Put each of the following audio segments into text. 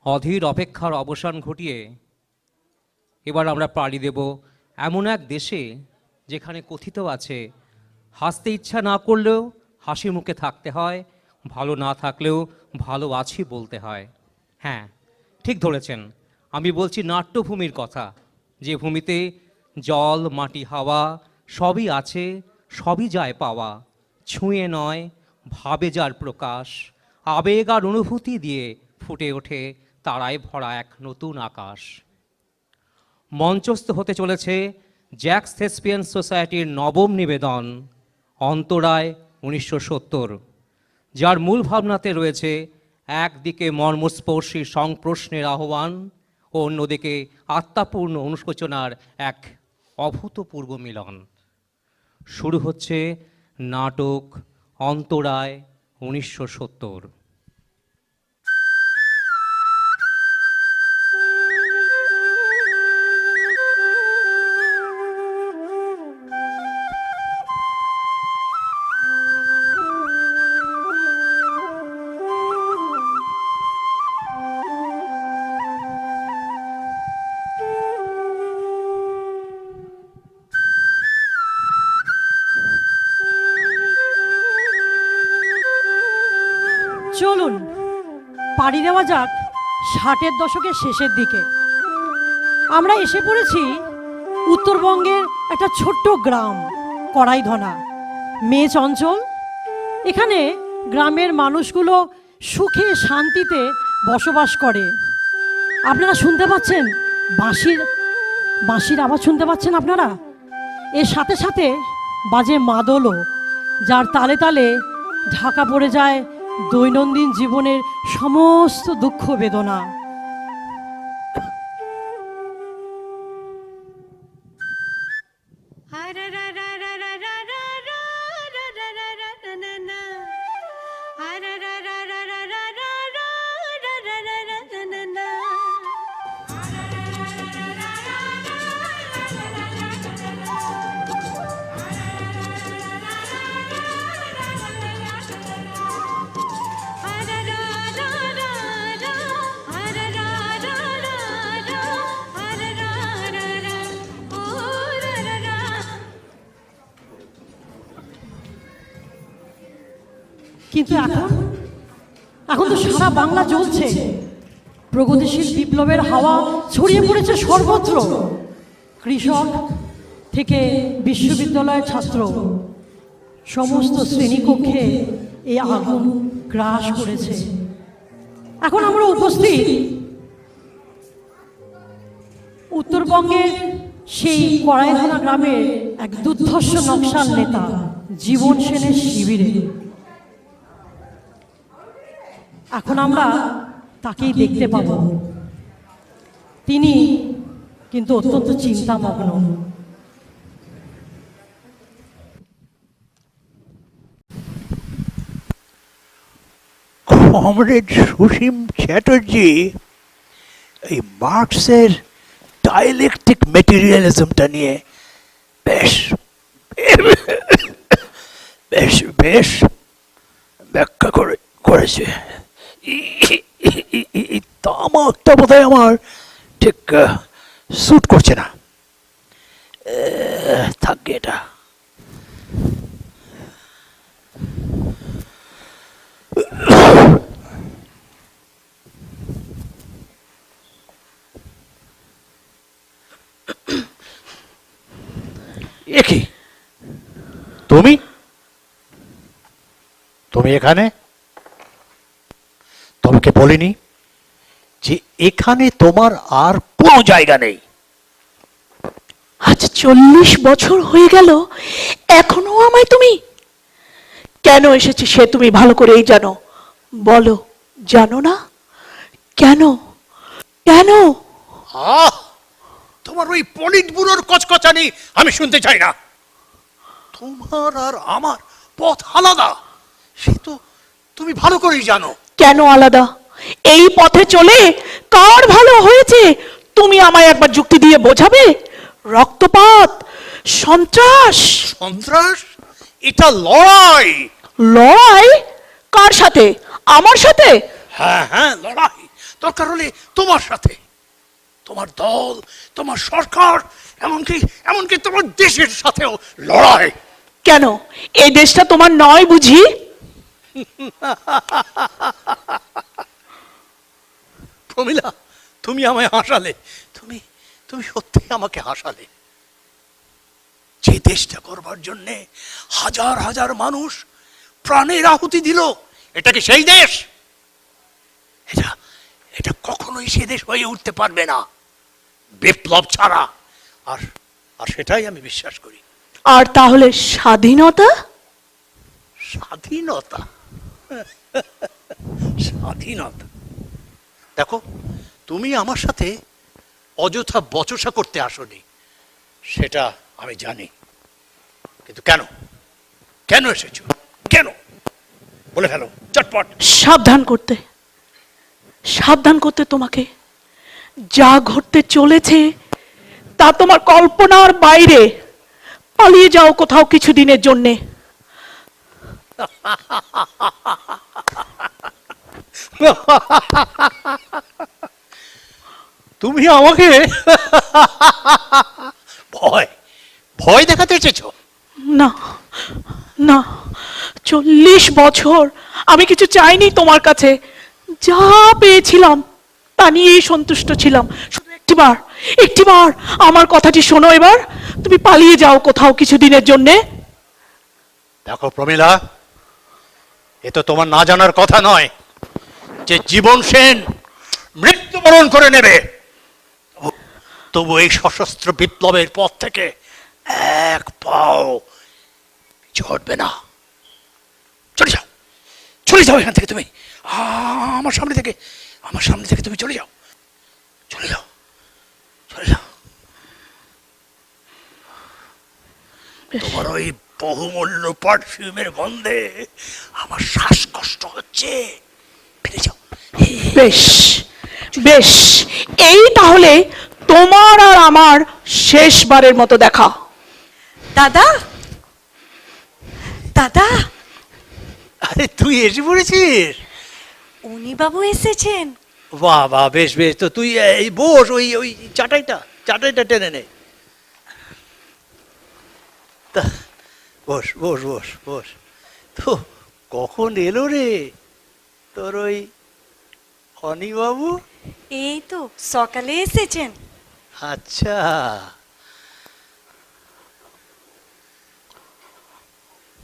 অধীর অপেক্ষার অবসান ঘটিয়ে এবার আমরা পাড়ি দেব এমন এক দেশে যেখানে কথিত আছে, হাসতে ইচ্ছা না করলেও হাসি মুখে থাকতে হয়, ভালো না থাকলেও ভালো আছি বলতে হয়। হ্যাঁ, ঠিক ধরেছেন, আমি বলছি নাট্যভূমির কথা, যে ভূমিতে জল মাটি হাওয়া সবই আছে, সবই যায় পাওয়া, ছুঁয়ে নয় ভাবে যার প্রকাশ, আবেগ আর অনুভূতি দিয়ে ফুটে ওঠে তারায় ভরা এক নতুন আকাশ। মঞ্চস্থ হতে চলেছে জ্যাক্স থেসপিয়ান সোসাইটির নবম নিবেদন অন্তরায় 1970, যার মূল ভাবনাতে রয়েছে একদিকে মর্মস্পর্শী সংপ্রশ্নের আহ্বান ও অন্যদিকে আত্মাপূর্ণ অনুশোচনার এক অভূতপূর্ব মিলন। শুরু হচ্ছে নাটক অন্তরায় 1970। চলুন পাড়ি দেওয়া যাক 60-এর দশকের শেষের দিকে। আমরা এসে পড়েছি উত্তরবঙ্গের একটা ছোট্ট গ্রাম কড়াইধনা। মেয়ে চঞ্চল, এখানে গ্রামের মানুষগুলো সুখে শান্তিতে বসবাস করে। আপনারা শুনতে পাচ্ছেন বাঁশির আওয়াজ শুনতে পাচ্ছেন আপনারা? এর সাথে সাথে বাজে মাদলও, যার তালে তালে ঢাকা পড়ে যায় দৈনন্দিন জীবনের সমস্ত দুঃখ বেদনা। কিন্তু এখন তো সারা বাংলা জ্বলছে, প্রগতিশীল বিপ্লবের হাওয়া ছড়িয়ে পড়েছে সর্বত্র। কৃষক থেকে বিশ্ববিদ্যালয়ের ছাত্র, সমস্ত শ্রেণীকক্ষে এই আগুন গ্রাস করেছে। এখন আমরা উপস্থিত উত্তরবঙ্গের সেই কড়াইধনা গ্রামের এক দুর্ধর্ষ নকশাল নেতা জীবন সেনের শিবিরে। এখন আমরা তাকেই দেখতে পাব। তিনি কিন্তু অত্যন্ত চিন্তামগ্ন। কমরেড সুসীম চ্যাটার্জি এই মার্কসের ডায়ালেকটিক মেটেরিয়ালিজমটা নিয়ে বেশ বেশ বেশ ব্যাখ্যা করেছে। তামাকটা বোধহয় আমার ঠিক স্যুট করছে না, থাকবে এটা। একি তুমি এখানে? তোমাকে বলিনি যে এখানে তোমার আর কোনো জায়গা নেই? আজ 40 বছর হয়ে গেল, এখনো আমায় তুমি কেন এসেছি সে তুমি ভালো করেই জানো। বলো, জানো না? কেন কেন? তোমার ওই পলিট ব্যুরোর কচকচানি আমি শুনতে চাই না। তোমার আর আমার পথ আলাদা, সে তো তুমি ভালো করেই জানো। কেন আলাদা? এই পথে চলে কার ভালো হয়েছে তুমি আমায় একবার যুক্তি দিয়ে বোঝাবে? রক্তপাত, সন্ত্রাস। সন্ত্রাস? এটা লড়াই। লড়াই? কার সাথে? আমার সাথে? হ্যাঁ হ্যাঁ, লড়াই। দরকার হলে তোমার সাথে, তোমার দল, তোমার সরকার, এমনকি এমনকি তোমার দেশের সাথেও লড়াই। কেন এই দেশটা তোমার নয় বুঝি? প্রমীলা, তুমি আমায় হাসালে, তুমি তুমি সত্যি আমাকে হাসালে। যে দেশটা করবার জন্যে হাজার হাজার মানুষ প্রাণের আহুতি দিল, এটা কি সেই দেশ? এটা এটা কখনোই সে দেশ হয়ে উঠতে পারবে না বিপ্লব ছাড়া। আর আর সেটাই আমি বিশ্বাস করি। আর তাহলে স্বাধীনতা? স্বাধীনতা? স্বাধীনতা? দেখো, তুমি আমার সাথে অযথা বচসা করতে আসোনি, সেটা আমি জানি। কিন্তু কেন কেন এসেছো? কেন বলে ফেলো চটপট। সাবধান করতে তোমাকে। যা ঘটতে চলেছে তা তোমার কল্পনার বাইরে। পালিয়ে যাও কোথাও কিছুদিনের জন্যে। তুমি আমাকে ভয় ভয় দেখাতে এসেছো? না না, 40 বছর আমি কিছু চাইনি তোমার কাছে। যা পেয়েছিলাম তা নিয়েই সন্তুষ্ট ছিলাম। শুধু একটিবার আমার কথাটি শোনো। এবার তুমি পালিয়ে যাও কোথাও কিছুদিনের জন্যে। দেখো প্রমীলা, এ তো তোমার না জানার কথা নয় যে জীবন সেন মৃত্যুবরণ করে নেবে। তবু এই সশস্ত্র বিপ্লবের পথ থেকে এক পাও পিছু হটবে না। চলে যাও এখান থেকে। তুমি আমার সামনে থেকে তুমি চলে যাও। তোমার ওই বহুমূল্য পারফিউমের গন্ধে আমার শ্বাসকষ্ট হচ্ছে। ফিরে যাও। বেশ বেশ, এই তাহলে তোমার আর আমার শেষবারের মতো দেখা। দাদা, দাদা, আরে তুই এসে পড়েছিস? উনি বাবু এসেছেন। বাহ বাহ, বেশ বেশ। তো তুই এই বস, ওই ওই চাটাইটা টেনে নে। তা বস বস বস বস। তো কখন এলো রে তোর ওই অনি বাবু? এই তো সকালে এসেছেন। আচ্ছা,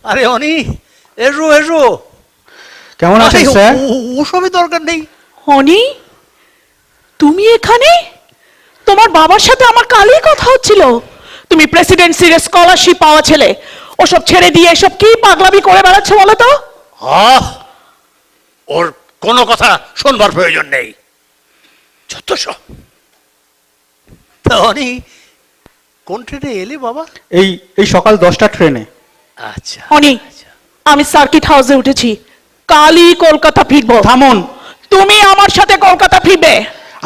আরে অনি, এসো এসো। কেমন আছেন আরে, স্যার? ওসবের দরকার নেই। অনি, তুমি এখানে? তোমার বাবার সাথে আমার কালই কথা হচ্ছিল। তুমি প্রেসিডেন্সির স্কলারশিপ পাওয়া ছেলে, ওসব ছেড়ে দিয়ে এসব কি পাগলামি করে বেড়াচ্ছ বলো তো? ওর কোনো কথা শোনবার প্রয়োজন নেই। যত সব। তা অনি, কোন ট্রেনে এলি বাবা? এই সকাল 10টা ট্রেনে। আচ্ছা অনি, আমি সার্কিট হাউসে উঠেছি, কালই কলকাতা ফিরবো। থামুন, তুমি আমার সাথে কলকাতা ফিরবে।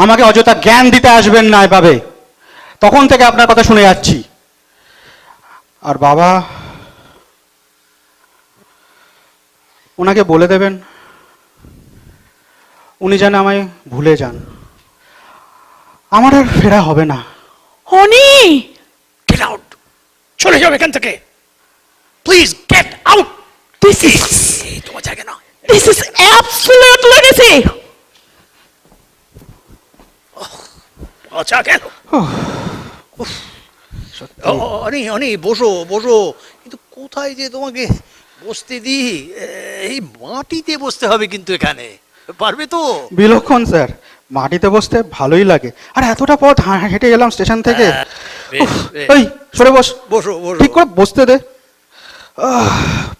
আমাকে অযথা জ্ঞান দিতে আসবেন না এভাবে। তখন থেকে আপনার কথা শুনে যাচ্ছি। আর বাবা, ওনাকে বলে দেবেন উনি যেন আমায় ভুলে যান। আমার আর ফেরা হবে না। অনি, গেট আউট। চলে যাও এখান থেকে, প্লিজ গেট আউট। দিস তোমার জায়গা না। Is absolute lunacy. আচ্ছা গেল। অনি অনি, বসো বসো। কিন্তু কোথায় যে তোমাকে বসতে দিই? এই মাটিতে বসতে হবে কিন্তু এখানে। পারবে তো? বিলক্ষণ স্যার, মাটিতে বসতে ভালোই লাগে। আর এতটা পথ হেঁটে এলাম স্টেশন থেকে। বেশ, বেশ। এই সরে বস। বসো বসো। ঠিক করে বসতে দে।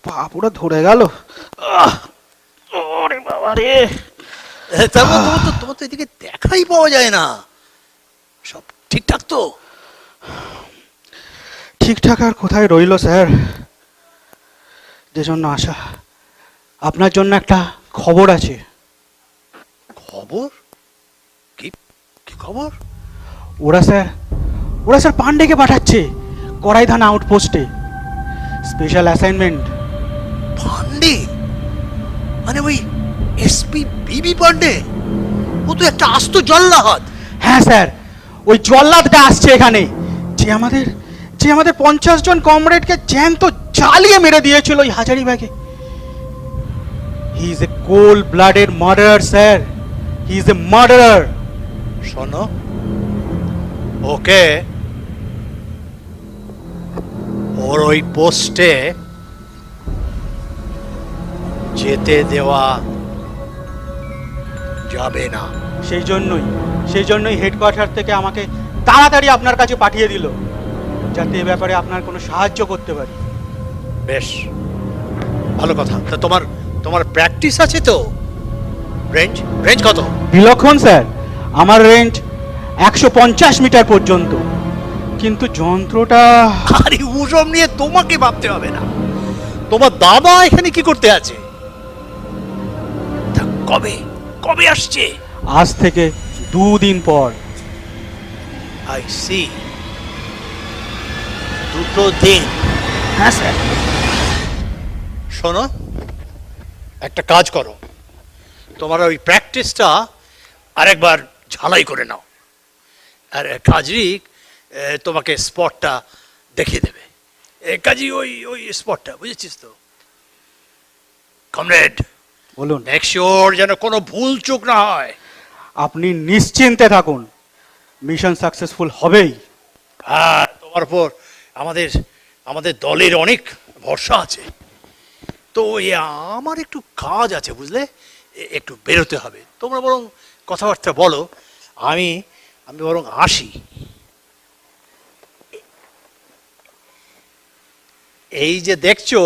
পা পুরো ধরে গেল। ওরে বাবা রে। তারপর তোমার তো এদিকে দেখাই পাওয়া যায় না। সব ঠিকঠাক তো? ঠিকঠাক আর কোথায় রইল স্যার, যে জন্য আসা। আপনার জন্য একটা খবর আছে। খবর? কি কি খবর? ওরা স্যার পান্ডেকে পাঠাচ্ছে কড়াইধান আউটপোস্টে, স্পেশাল অ্যাসাইনমেন্ট। পান্ডে? মানে ওই এসপি বিবি পান্ডে? ও ও তো একটা আস্ত জল্লাদ। হ্যাঁ স্যার, ওই জল্লাদটা আসছে এখানে, যে আমাদের 50 জন কমরেডকে জ্যান্ত জ্বালিয়ে মেরে দিয়েছিল ওই হাজারিবাগে। He is a cold blooded murderer sir, he is a murderer. শোনো, ওকে ওর ওই পোস্টে যেতে দেওয়া যাবে না। সেই জন্যই হেডকোয়ার্টার থেকে আমাকে তাড়াতাড়ি আপনার কাছে পাঠিয়ে দিল, যাতে এ ব্যাপারে আপনার কোনো সাহায্য করতে পারি। বেশ ভালো কথা। তা তোমার প্র্যাকটিস আছে তো? রেঞ্জ কত? বিলক্ষণ স্যার, আমার রেঞ্জ 150 মিটার পর্যন্ত, কিন্তু যন্ত্রটা... আরে ওসব নিয়ে তোমাকে ভাবতে হবে না। তোমার দাদা এখানে কি করতে আছে? তা কবে আসছে? আজ থেকে 2 দিন পর। আই সি, 2 দিন। হ্যাঁ স্যার। শোনো, একটা কাজ করো, তোমার ওই প্র্যাকটিসটা আরেকবার ঝালাই করে নাও, আর কাজী তোমাকে স্পটটা দেখিয়ে দেবে। কাজী ওই স্পটটা বুঝেছিস তো? কমরেড, বলুন। মেক শিওর যেন কোনো ভুল চুক না হয়। আপনি নিশ্চিন্তে থাকুন, মিশন সাকসেসফুল হবেই। হ্যাঁ, তোমার উপর আমাদের দলের অনেক ভরসা আছে। তো আমার একটু কাজ আছে বুঝলে, একটু বেরোতে হবে। তোমরা বরং কথাবার্তা বলো, আমি বরং আসি। এই যে দেখছো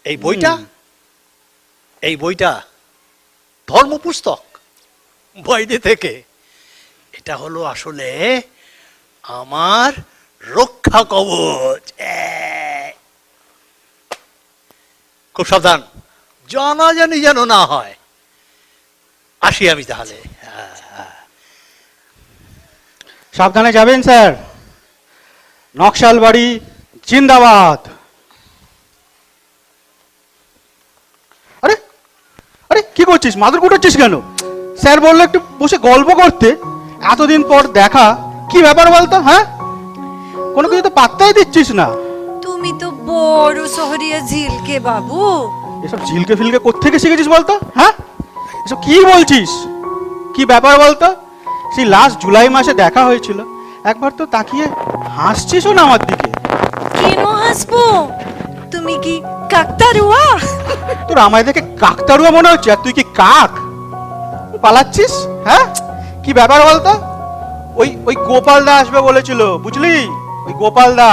এই বইটা ধর্মপুস্তক বাইরে থেকে, এটা হলো আসলে আমার রক্ষা কবচ। খুব সাবধান, জানাজানি যেন না হয়। আসি আমি তাহলে। সাবধানে যাবেন স্যার। নকশালবাড়ি জিন্দাবাদ। আরে আরে কি করছিস? মাদুর কুটাচ্ছিস কেন? স্যার বললো একটু বসে গল্প করতে। এতদিন পর দেখা, কি ব্যাপার বলতো? হ্যাঁ, কোনো কিছু তো পাত্তাই দিচ্ছিস না। তুমি তো বড় শহরিয়া ঝিলকে বাবু। এসব ঝিলকে ফিলকে কোত্থেকে শিখেছিস বলতো? হ্যাঁ, এসব কি বলছিস? কি ব্যাপার বলতো? সেই লাস্ট জুলাই মাসে দেখা হয়েছিল, একবার তো তাকিয়ে হাসছিসও না আমার দিকে। কেন হাসবো? তুমি কি কাকতারুয়া? তোর আমায় দেখে কাকতাড়ুয়া মনে হচ্ছে, আর তুই কি কাক? পালাচ্ছিস? হ্যাঁ, কি ব্যাপার বলতো? ওই গোপালদা আসবে বলেছিল, বুঝলি? ওই গোপালদা,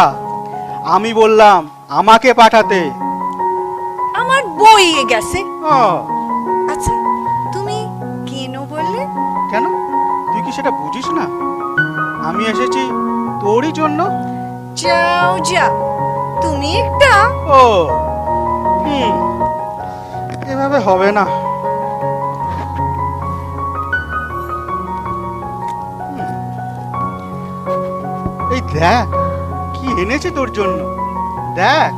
আমি বললাম আমাকে পাঠাতে। আমার বইয়ে গেছে। ও, আচ্ছা, তুমি কেন বললে? কেন? তুই কি সেটা বুঝিস না? আমি এসেছি তোরই জন্য। যাও, তুমি একটা... ও, এভাবে হবে না। এই দেখ কি এনেছে তোর জন্য, দেখ।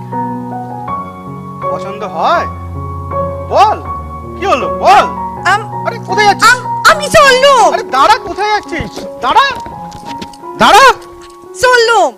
পছন্দ হয়? বল, কি হলো বল। আরে কোথায় যাচ্ছিস? আমি চললুম। আরে দাঁড়া, কোথায় যাচ্ছিস? দাঁড়া দাঁড়া। চললুম।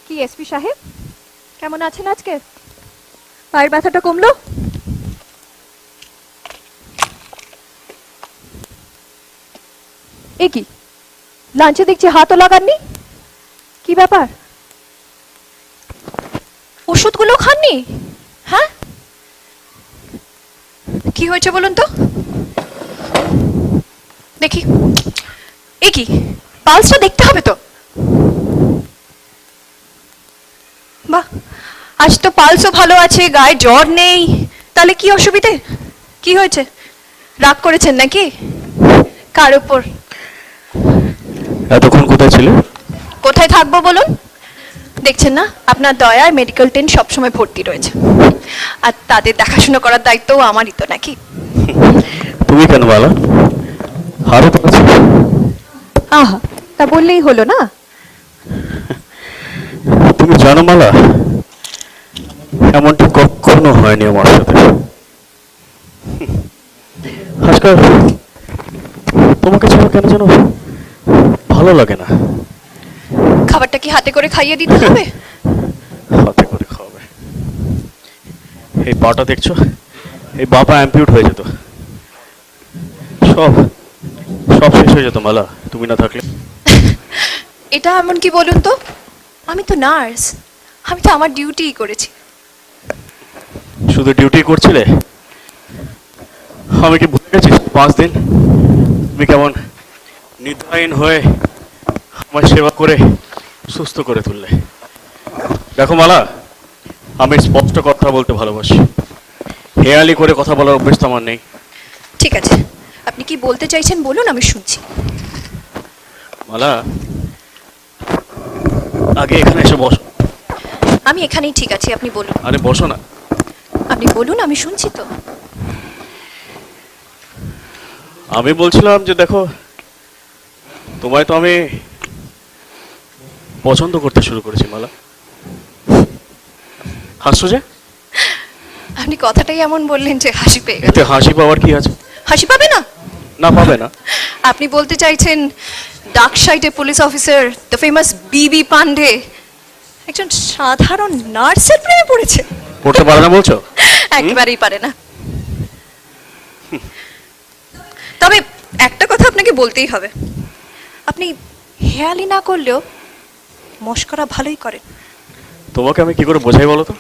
কি এসপি সাহেব, কেমন আছেন আজকে? পায়ের ব্যথাটা কমলো? এ কি, লাঞ্চে দেখছি হাতও লাগাননি, কি ব্যাপার? ওষুধগুলো খাননি? হ্যাঁ, কি হয়েছে বলুন তো দেখি। এ কি, পালসটা দেখতে হবে তো। বাহ, আজ তো পালসও ভালো আছে, গায়ে জ্বর নেই, তাহলে কি অসুবিধে? কি হয়েছে, রাগ করেছেন নাকি কার উপর? এতক্ষণ কোথায় ছিলে? কোথায় থাকবো বলুন? দেখছেন না আপনার দয়ায় মেডিকেল টেন সবসময় ভর্তি রয়েছে, আর তাদের দেখাশোনা করার দায়িত্বও আমারই তো নাকি? তুমি কেন মালা? হারও তো আছে। আহা, তা বললেই হলো না? তুমি জানো মালা, এমনটা কখনো হয়নি আমার সাথে। আজকাল তোমাকে ছাড়া কেন যেন ভালো লাগে না। খাবারটা কি হাতে করে খাইয়ে দিতে হবে? হাতে করে খাওয়াবে? এই পাটা দেখছো, এই বাবা অ্যাম্পিউট হয়ে যেত, সব সব শেষ হয়ে যেত মালা তুমি না থাকলে। এটা এমন কি বলুন তো? আমি তো নার্স, আমি তো আমার ডিউটিই করেছি। শুধু ডিউটি করছিলে? আমি কি ভুলে গেছি 5 দিন তুমি কেমন নিদ্রাহীন হয়ে আমার সেবা করে সুস্থ করে তুললে। দেখো মালা, আমি স্পষ্ট কথা বলতে ভালোবাসি, হেয়ালি করে কথা বলার অভ্যেস তো আমার নেই। ঠিক আছে, আপনি কি বলতে চাইছেন বলুন, আমি শুনছি। মালা, আগে এখানে এসে বসো। আমি এখানেই ঠিক আছি, আপনি বলুন। আরে বসো না। আপনি বলুন, আমি শুনছি তো। আমি বলছিলাম যে দেখো, তোমায় তো আমি পছন্দ করতে শুরু করেছি মালা। হাসছো যে? আপনি কথাটাই এমন বললেন যে হাসি পেয়ে গেল। এতে হাসি পাওয়ার কি আছে? হাসি পাবে না? না, পাবে না। আপনি বলতে চাইছেন ডার্ক সাইডে পুলিশ অফিসার দ্য ফেমাস বিবি পান্ডে একজন সাধারণ নার্সের প্রেমে পড়েছে? পড়তে পারে না বলছো? একেবারেই পারে না। তবে একটা কথা আপনাকে বলতেই হবে, আপনি হেয়ালি না করলেও মশকরা ভালোই করেন। তোমাকে আমি কি করে বোঝাই বলো তো?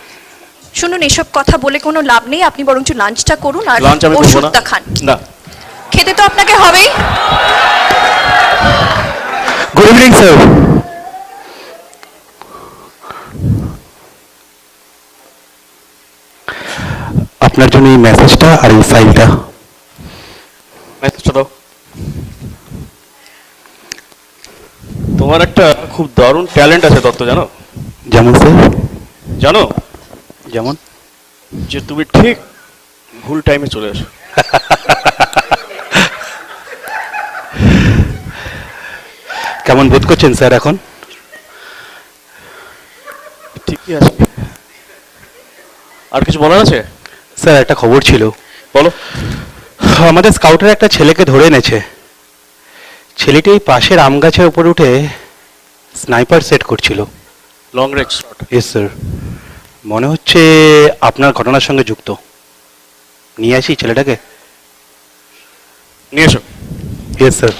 শুনুন, এসব কথা বলে কোনো লাভ নেই, আপনি বরঞ্চ লাঞ্চটা করুন আর লাঞ্চ আমি করবো না। ওষুধটা খান। না। খেতে তো আপনাকে হবেই। Good evening sir. আপনার জন্য এই মেসেজটা আর এই ফাইলটা। মেসেজটা দাও। তোমার একটা খুব দারুণ ট্যালেন্ট আছে দত্ত, জানো? যেমন স্যার? জানো যেমন? যে তুমি ঠিক ভুল টাইমে চলে আসো। কেমন বোধ করছেন স্যার এখন? ঠিকই আছে। আর কিছু বলার আছে? স্যার একটা খবর ছিল। বলো। আমাদের স্কাউটের একটা ছেলেকে ধরে এনেছে। ছেলেটি এই পাশের আম গাছের উপরে উঠে স্নাইপার সেট করছিল। Long range shot. Yes sir. মনে হচ্ছে আপনার ঘটনার সঙ্গে যুক্ত। নিয়ে আসি ছেলেটাকে? নিয়ে এসো। Yes sir.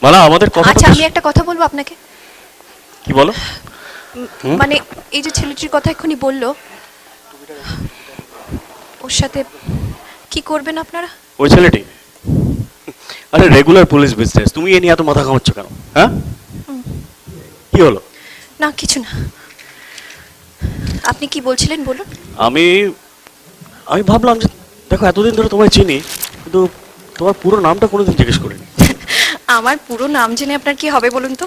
মালা, আমাদের কথা আচ্ছা, আমি একটা কথা বলবো আপনাকে। কি বলো? মানে এই যে ছেলেটির কথা এক্ষুনি বললো, ওর সাথে কি করবেন আপনারা? ওই ছেলেটি? আরে রেগুলার পুলিশ বিজনেস, তুমি এ নিয়ে এত মাথা ঘামাচ্ছ কেন? হ্যাঁ, কি হলো? না, কিছু না। আপনি কি বলছিলেন বলুন। আমি ভাবলাম যে দেখো, এতদিন ধরে তোমায় চিনি, কিন্তু তোমার পুরো নামটা কোনোদিন জিজ্ঞেস করিনি। আমার পুরো নাম জেনে আপনার কি হবে বলুন তো?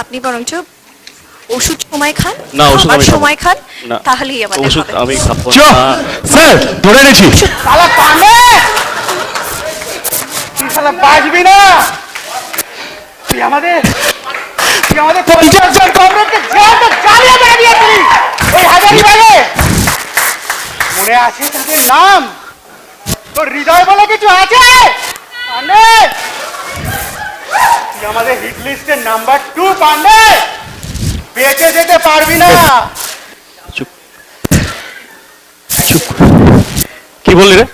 আপনি বরঞ্চ ওষুধ সময় খান, না, ওষুধ খাবার আমি খাবো সময় খান, না। তাহলেই আমাদের ওষুধ হবে। আমি খাবো চো, না। স্যার ধরে এনেছি। শালা পানে তুই শালা বাঁচবি না। তুই আমাদের 50 জন কমরেডকে জ্যান্ত জ্বালিয়ে মেরে দিয়েছিলি ওই হাজারিবাগে। মনে আছে তাদের নাম? তোর হৃদয় বলে কিছু আছে? পান্ডে, তুই আমাদের হিট লিস্টের নাম্বার 2 পান্ডে। বেঁচে যেতে পারবি না। চুপ চুপ। কি বললি রে?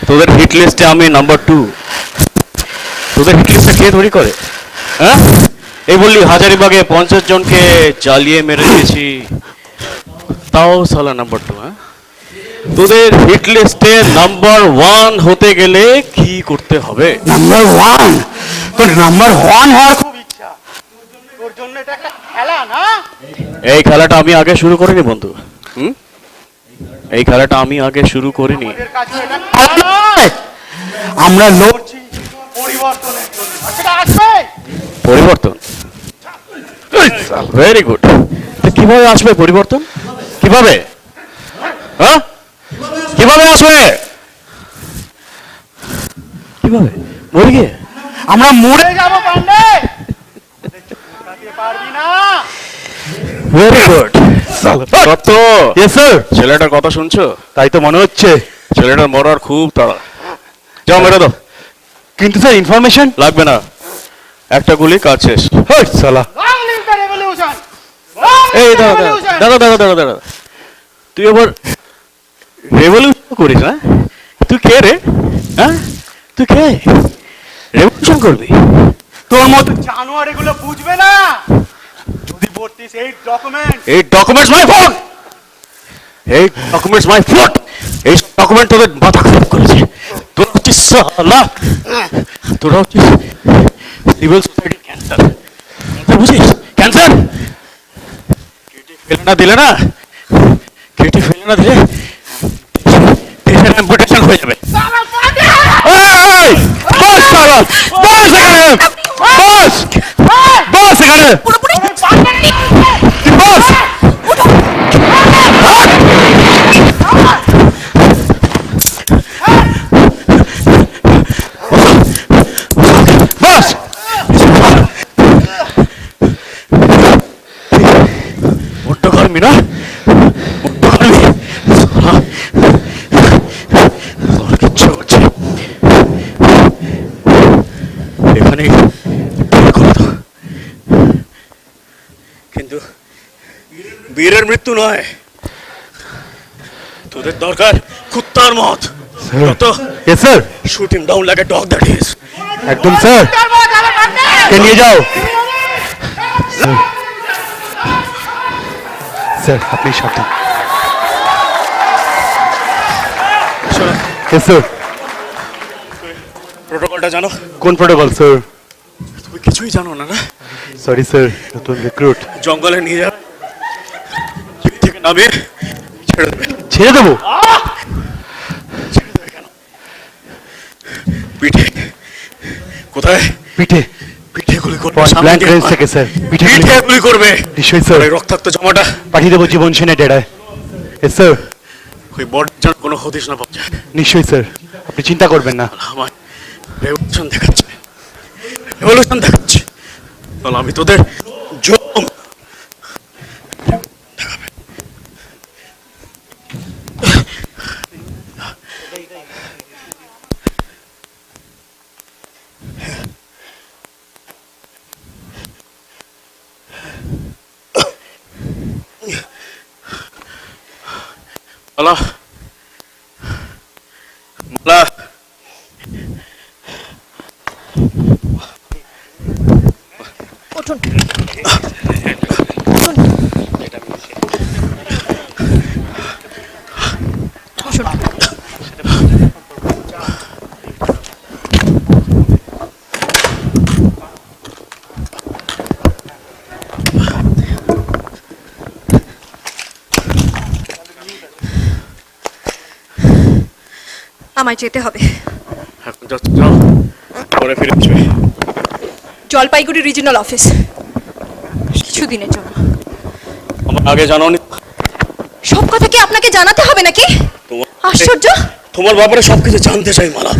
তোদের হিট লিস্টে আমি নাম্বার 2? তোদের হিট লিস্টটা কে তৈরি করে? হ্যাঁ, এই বললি হাজারিবাগে 50 জনকে জ্বালিয়ে মেরে দিয়েছি, তাও সালা নাম্বার 2? হ্যাঁ, তোদের হিট লিস্টে নাম্বার 1 হতে গেলে কি করতে হবে? নাম্বার 1? তোর নাম্বার 1 হওয়ার খুব ইচ্ছা। তোর জন্য এটা একটা খেলা না? এই খেলাটা আমি আগে শুরু করিনি বন্ধু। এই খেলাটা আমি আগে শুরু করিনি। আমাদের কাছে এটা খেলা নয়। আমরা লড়ছি পরিবর্তনের জন্য। আর সেটা আসবে। পরিবর্তন, ভেরি গুড। কিভাবে আসবে পরিবর্তন? কিভাবে? হ্যাঁ, কিভাবে আসবে? কিভাবে? মরে গিয়ে? আমরা মরে যাব পান্ডে। লুকাতে পারবি না। Very good. Dutta, yes sir. ছেলেটার কথা শুনছো? তাই তো মনে হচ্ছে। ছেলেটার মরার খুব তাড়া। যাও মেরে দাও। কিন্তু স্যার ইনফরমেশন লাগবে না, একটা গুলি কাজ শেষ। হই সালা। Long live the revolution. এই দাঁড়া দাঁড়া দাঁড়া দাঁড়া দাঁড়া, তুই আবার রেভলিউশন করিস? হ্যাঁ, তুই কে রে? হ্যাঁ, তুই কে? রেভলিউশন করবি? তোর মতো জানোয়ার এগুলো বুঝবে না। যদি পড়তিস এই ডকুমেন্ট। এই ডকুমেন্টস মাই ফোন, এই ডকুমেন্টস মাই ফোন, এই ডকুমেন্ট তোদের মাথা খারাপ করেছে। তোরা হচ্ছিস সালা, তোরা হচ্ছিস সিভিল সোসাইটি ক্যান্সার। বুঝিস ক্যান্সার? ফেলে না দিলে না, কেটে ফেলে না দিলে দেশের অ্যাম্পুটেশন হয়ে যাবে। এই, বস সালা, বস এখানে, বস, বস এখানে, বস। বস, বড্ড গরমি না? বড্ড গরমি। কিচ্ছু হচ্ছে এখানে করে দাও। কিন্তু বীরের মৃত্যু নয়, তোদের দরকার কুত্তার মত। তো yes sir. Shoot him down like a dog that is. একদম স্যার। কে নিয়ে যাও। স্যার আপনি সাবধান। Yes sir. প্রোটোকলটা জানো? কোন প্রোটোকল স্যার? তুমি কিছুই জানো না না? সরি স্যার, নতুন রিক্রুট। জঙ্গলে নিয়ে যাবে, জিপ থেকে নামিয়ে ছেড়ে দেবে। ছেড়ে দেবো? পিঠে। কোথায়? পিঠে। পিঠে গুলি করবে। পয়েন্ট সামনে ব্ল্যাঙ্ক দিয়ে রেঞ্জ থেকে স্যার। পিঠে পিঠে গুলি করবে। নিশ্চয়ই স্যার। ওই রক্তাক্ত জামাটা পাঠিয়ে দেবো জীবন সেনে ডেরায়। Yes sir. ওই বডির যেন কোনো হদিশ না পাওয়া যায়। নিশ্চয়ই স্যার, আপনি চিন্তা করবেন না। আমার রেভলিউশন দেখাচ্ছে, রেভলিউশন দেখাচ্ছে। তাহলে আমি তোদের জম দেখাবে। মালা, মালা, উঠুন। আমায় যেতে হবে। এখন যাচ্ছ, যাও, পরে ফিরে আসবে। জলপাইগুড়ি রিজিনাল অফিস, কিছুদিনের জন্য। আমার আগে জানাওনি? সব কথা কি আপনাকে জানাতে হবে নাকি? তোমার আশ্চর্য। তোমার ব্যাপারে সবকিছু জানতে চাই মালা।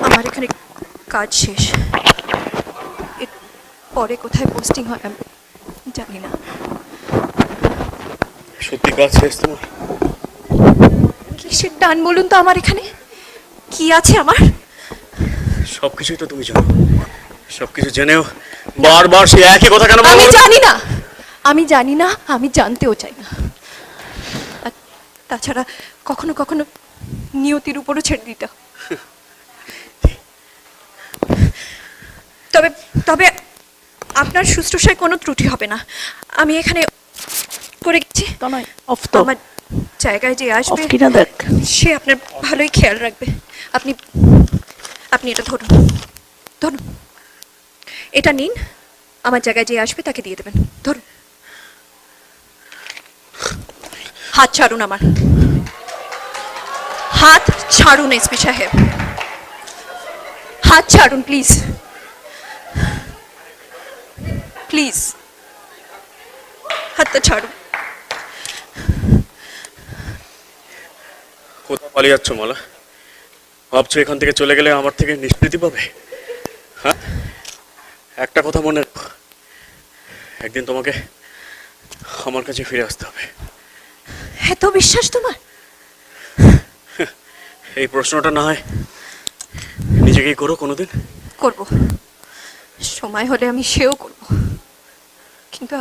আমার এখানে কাজ শেষ, এর পরে কোথায় পোস্টিং হয় আমি জানি না। সত্যি কাজ শেষ তোমার? কিসের টান বলুন তো আমার এখানে? কি আছে আমার? সবকিছুই তো তুমি জানো, সবকিছু জেনেও বারবার সে একই কথা কেন আমি বলো? জানি না, আমি জানি না, আমি জানতেও চাই না। আর তাছাড়া কখনো কখনো নিয়তির উপরও ছেড়ে দিতে হয়। তবে তবে আপনার শুশ্রূষায় কোনো ত্রুটি হবে না। আমি এখানে করে গেছি, অফ তো আমার জায়গায় যে অফ আসবে কিনা দেখ। সে আপনার ভালোই খেয়াল রাখবে। আপনি আপনি এটা ধরুন, ধরুন, এটা নিন, আমার জায়গায় যে আসবে তাকে দিয়ে দেবেন। ধরুন, হাত ছাড়ুন আমার, হাত ছাড়ুন এসপি সাহেব, হাত ছাড়ুন প্লিজ, প্লিজ হাতটা ছাড়ুন। কোথাও পালিয়ে যাচ্ছ মালা? ভাবছো এখান থেকে চলে গেলে আমার থেকে নিষ্কৃতি পাবে? হ্যাঁ, একটা কথা মনে রাখো, একদিন তোমাকে আমার কাছে ফিরে আসতে হবে। এত বিশ্বাস তোমার? এই প্রশ্নটা না হয় নিজেকেই করো কোনোদিন। করব, সময় হলে আমি সেও করব, কিন্তু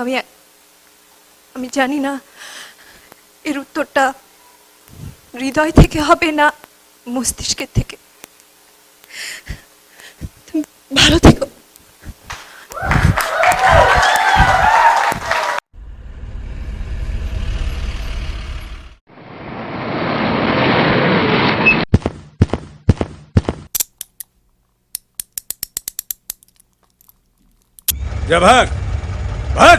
আমি জানি না এর উত্তরটা হৃদয় থেকে হবে না মস্তিষ্কের থেকে। তুমি ভালো থেকো। যা ভাগ ভাগ।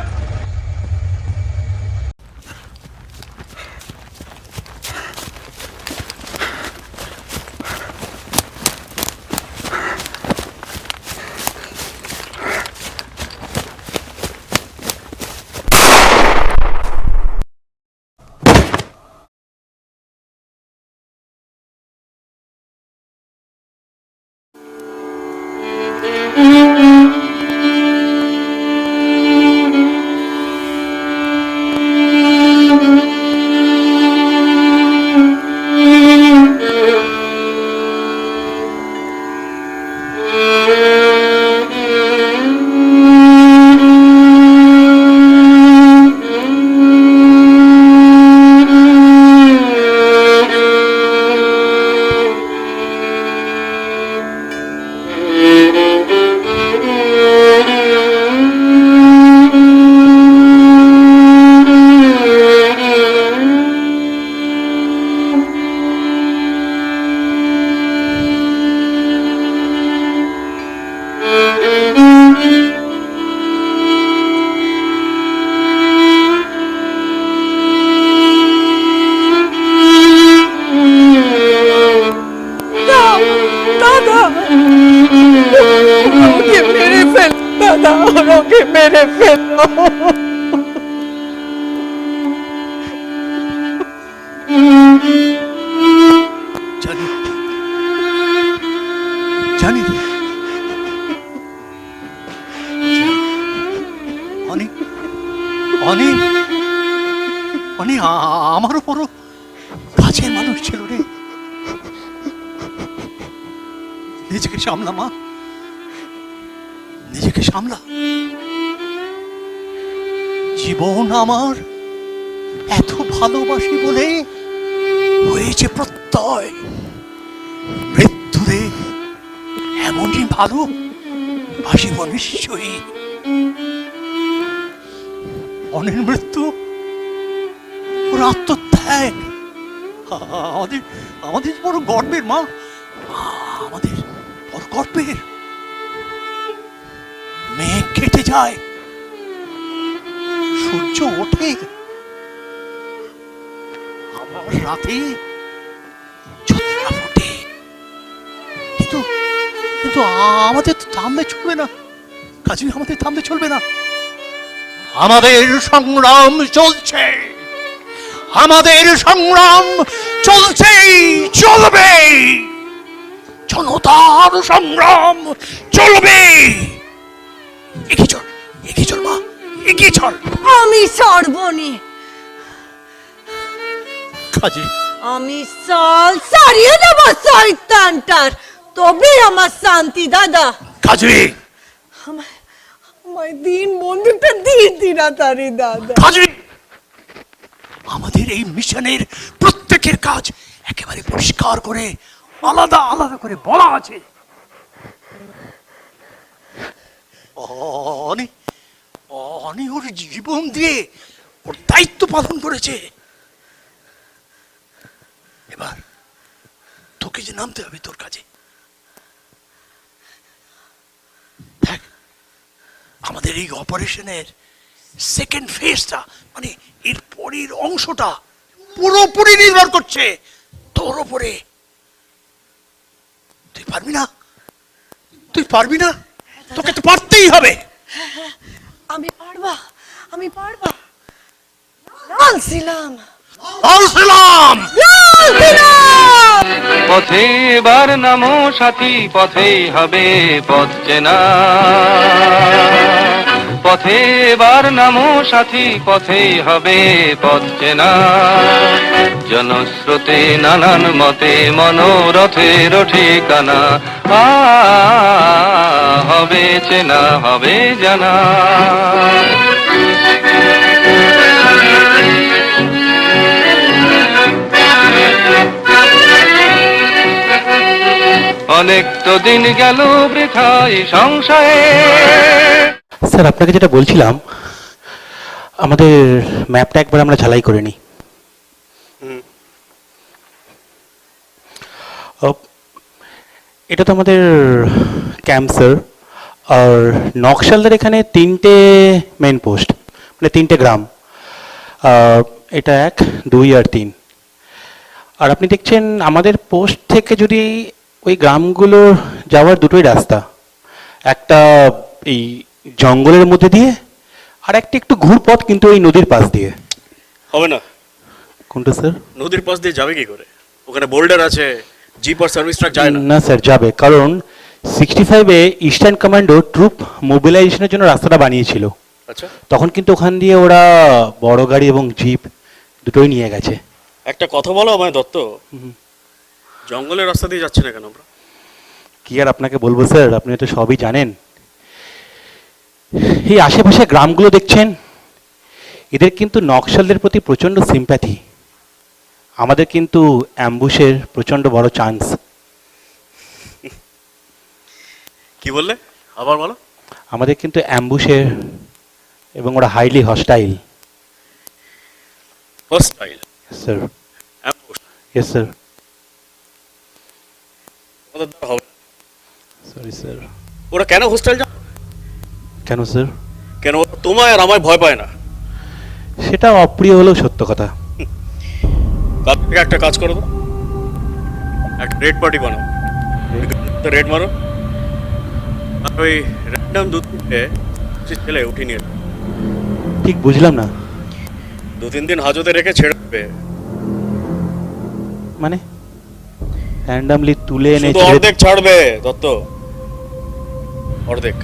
জানি জানি অনেক অনেক অনেক আমারও বড় কাছের মানুষ ছিল রে। নিজেকে সামলা মা, নিজেকে সামলা। জীবন আমার এত ভালোবাসি বলে হয়েছে প্রত্যয়, মৃত্যুরে এমনই ভালো বাসিব নিশ্চয়ই। অনেক মৃত্যু, ওর আত্মত্যাগ আমাদের আমাদের বড় গর্বের মা, আমাদের বড় গর্বের। মেঘ কেটে যায়, সূর্য ওঠে, আবার রাতে চন্দ্রা ফোটে, কিন্তু কিন্তু আমাদের তো থামলে চলবে না কাজী, আমাদের থামলে চলবে না। আমাদের সংগ্রাম চলছে, আমাদের সংগ্রাম চলছে, চলবে, জনতার সংগ্রাম চলবে। এগিয়ে চল, এগিয়ে চল মা, এগিয়ে চল। আমি সর্বনি, কাজী আমি সাল সারিয়ে দেব শয়তানটার, তবে আমার শান্তি দাদা। কাজী আমায় দিন বন্দুকটা দিয়ে দিনা তারি দাদা। কাজী আমাদের এই মিশনের প্রত্যেকের কাজ একেবারে পরিষ্কার করে আলাদা আলাদা করে বলা আছে। অনি অনি ওর জীবন দিয়ে ওর দায়িত্ব পালন করেছে। এবার তোকে যে নামতে হবে তোর কাজে। দেখ আমাদের এই অপারেশনের সেকেন্ড ফেজটা, মানে এর পরের অংশটা পুরোপুরি নির্ভর করছে তোর ওপরে। তুই পারবি না? তুই পারবি না? তোকে তো পারতেই হবে। আমি পারবা, আমি পারবা। লাল ছিলাম, লাল সালাম। লাল ছিলাম। পথে এবার নামো সাথী, পথেই হবে পথ চেনা। পথে এবার নামো সাথী, পথেই হবে পথ চেনা। জনস্রোতে নানান মতে মনোরথের ঠিকানা। হবে চেনা, হবে জানা। অনেক তো দিন গেল বৃথায় সংশয়ে। স্যার আপনাকে যেটা বলছিলাম, আমাদের ম্যাপটা একবার আমরা ঝালাই করে নিই। এটা তো আমাদের ক্যাম্প স্যার। আর নকশালদের এখানে 3টে মেন পোস্ট, মানে 3টে গ্রাম। এটা 1, 2 আর 3। আর আপনি দেখছেন আমাদের পোস্ট থেকে যদি ওই গ্রামগুলো যাওয়ার দুটোই রাস্তা, একটা এই জঙ্গলের মধ্যে দিয়ে আর একটা একটু ঘুরপথ, কিন্তু এই নদীর পাশ দিয়ে। হবে না, কোনটা স্যার? নদীর পাশ দিয়ে যাবে কি করে? ওখানে বোল্ডার আছে, জিপ আর সার্ভিস ট্রাক যায় না। না স্যার, যাবে, কারণ 65-এ ইস্টার্ন কমান্ডো ট্রুপ মোবিলাইজেশনের জন্য রাস্তাটা বানিয়েছিল। আচ্ছা, তখন কিন্তু ওখান দিয়ে ওরা বড় গাড়ি এবং জিপ দুটোই নিয়ে গেছে। একটা কথা বলো আমায় দত্ত, জঙ্গলের রাস্তা দিয়ে যাচ্ছে না কেন আমরা? কি আর আপনাকে বলবো স্যার, আপনি তো সবই জানেন। এই আশেপাশে গ্রামগুলো দেখছেন, এদের কিন্তু নকশালদের প্রতি প্রচণ্ড সিম্প্যাথি। আমাদের কিন্তু অ্যাম্বুশের প্রচণ্ড বড় চান্স। কি বললে, আবার বলো। আমাদের কিন্তু অ্যাম্বুশের, এবং ওরা highly hostile. Hostile? Sir. Ambush? Yes sir. ওদের দ্বারা হবে না। Sorry sir. ওরা কেন হোস্টাইল জানো? কেন স্যার? কেন ওরা তোমায় আর আমায় ভয় পায় না? সেটা অপ্রিয় হলেও সত্য কথা। কাল থেকে একটা কাজ করো তো, একটা রেড পার্টি বানাও, রেড মারো, আর ওই র্যান্ডাম 2-3টে ছেলে উঠিয়ে নিয়ে যাও। ঠিক বুঝলাম না। 2-3 দিন হাজতে রেখে ছেড়ে দেবে। মানে র্যান্ডামলি তুলে এনে শুধু অর্ধেক ছাড়বে দত্ত, অর্ধেক।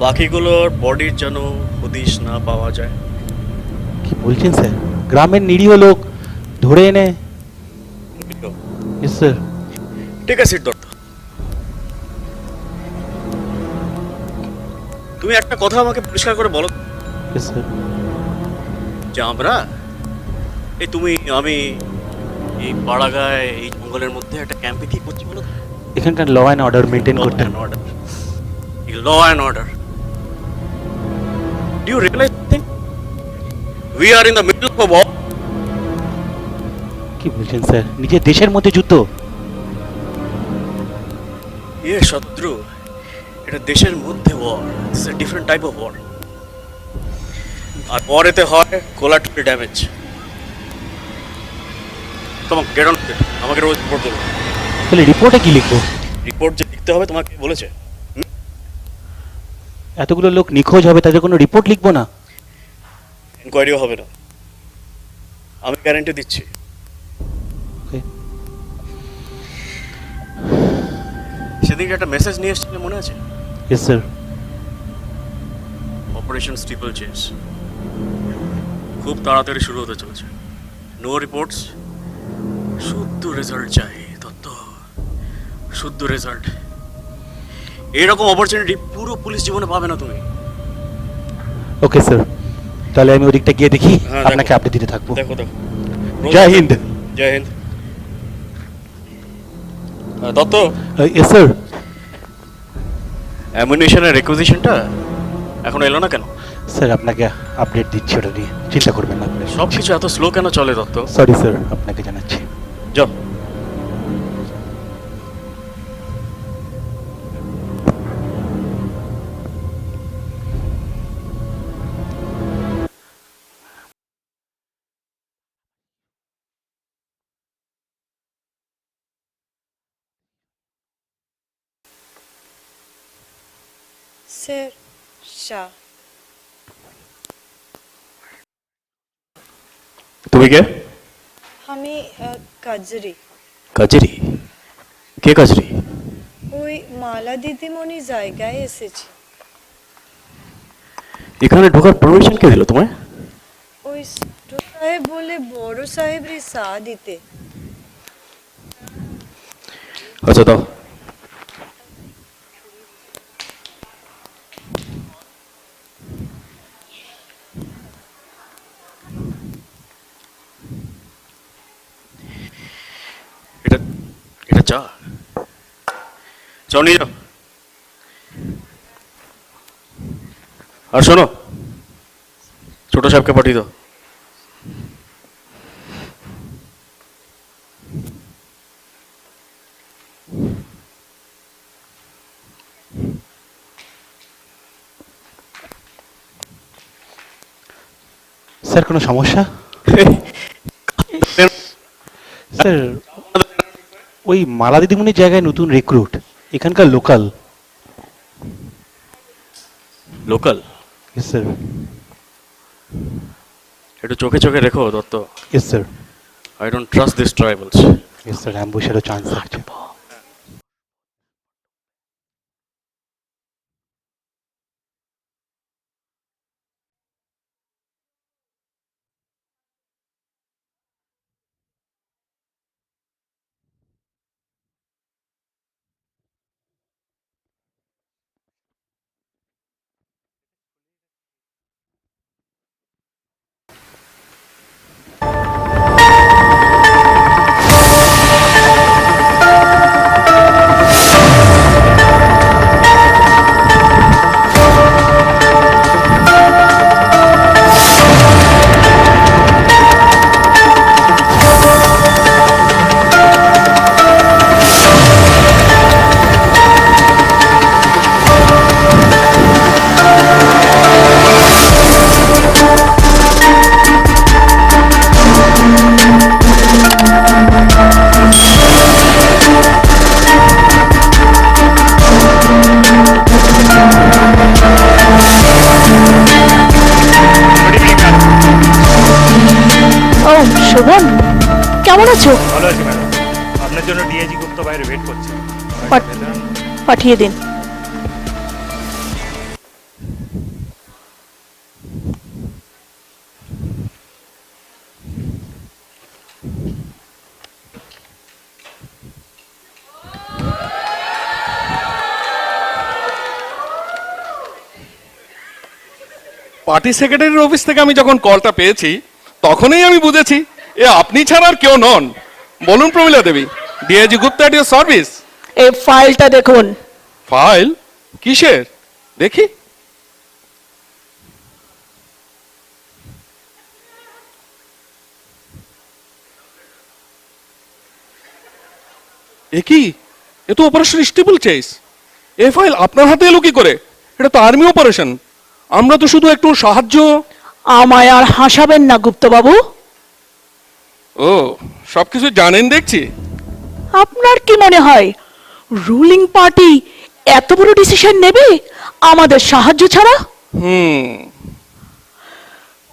বাকিগুলোর বডির যেন হদিশ না পাওয়া যায়। কি বলছেন স্যার? গ্রামের নিরীহ লোক ধরে এনে? Yes sir. ঠিক আছে দত্ত, তুমি একটা কথা আমাকে পরিষ্কার করে বলো। Yes sir. যে আমরা, এই তুমি আমি এই পাড়াগায় এই জঙ্গলের মধ্যে একটা ক্যাম্পে কি করছি বলো? এখানকার ল অ্যান্ড অর্ডার মেনটেন করতে। Law and order. Do you realize thing? We are in the middle of a war. কি বলছেন স্যার? নিজের দেশের মধ্যে যুদ্ধ? এ শত্রু, এটা দেশের মধ্যে war. This is a different type of war. আর পরেতে হয় কোলাটেরাল ড্যামেজ। তোমাকে গেট অন, আমাকে রোজ রিপোর্ট দেবে। তাহলে রিপোর্টে কি লিখবো? রিপোর্ট যে লিখতে হবে তোমাকে বলেছে। এতগুলো লোক নিখোঁজ হবে, তাদের কোনো রিপোর্ট লিখবো না? ইনকোয়ারিও হবে না, আমি গ্যারান্টি দিচ্ছি। Okay. সেদিকে একটা মেসেজ নিয়ে এসেছিলে মনে আছে? Yes sir. অপারেশন স্টিপল চেঞ্জ খুব তাড়াতাড়ি শুরু হতে চলেছে। নো রিপোর্টস, শুদ্ধ রেজাল্ট চাই দত্ত, শুদ্ধ রেজাল্ট। এইরকম অপরচুনিটি পুরো পুলিশ জীবনে পাবে না তুমি। ওকে স্যার, তাহলে আমি ওদিকটা গিয়ে দেখি, হ্যাঁ, আপনাকে দেখো। আপডেট দিতে থাকবো। দেখো দেখো। জয় হিন্দ। জয় হিন্দ। Dutta, yes sir. অ্যামুনিশনের রিকুইজিশনটা এখন এলো না কেন? স্যার আপনাকে আপডেট দিচ্ছি, ওটা নিয়ে চিন্তা করবেন না আপনি। সব কিছু এত স্লো কেন চলে দত্ত? সরি স্যার, আপনাকে জানাচ্ছি। যাও। স্যার শাহ। তুমি কে? আমি কাজরি। কাজরি? কে কাজরি? ওই মালা দিদিমণি জায়গায় এসেছি। এখানে ঢোকার পারমিশন কে দিল তোমায়? ওই ছোট সাহেব বলে বড় সাহেবরে সা দিতে। আচ্ছা দাও। এটা এটা চা নিয়ে যাও। আর শোনো, ছোট সাহেবকে পাঠিয়ে দাও। স্যার কোনো সমস্যা? স্যার ওই মালা দিদিমণির জায়গায় নতুন রিক্রুট, এখানকার লোকাল। লোকাল? Yes sir. একটু চোখে চোখে রেখো Dutta. Yes sir. I don't trust this tribals. Yes sir, অ্যাম্বুশেরও চান্স আছে। ও শোভন, কেমন আছো? ভালো আছি ম্যাডাম, আপনার জন্য ডিআইজি গুপ্ত বাইরে ওয়েট করছে। পাঠিয়ে দিন। পার্টি সেক্রেটারির অফিস থেকে আমি যখন কলটা পেয়েছি তখনই আমি বুঝেছি এ আপনি ছাড়া আর কেউ নন। বলুন Pramila Devi, DIG Gupta at your service. এই ফাইলটা দেখুন। ফাইল? কিসের? দেখি। এ কি? এ তো অপারেশন স্টেবল চেস। এ ফাইল আপনার হাতে এলো কি করে? এটা তো আর্মি অপারেশন। আমরা তো শুধু একটু সাহায্য। আমায় আর হাসাবেন না গুপ্তবাবু। ও, সবকিছু জানেন দেখছি। আপনার কি মনে হয় রুলিং পার্টি এত বড় ডিসিশন নেবে আমাদের সাহায্য ছাড়া?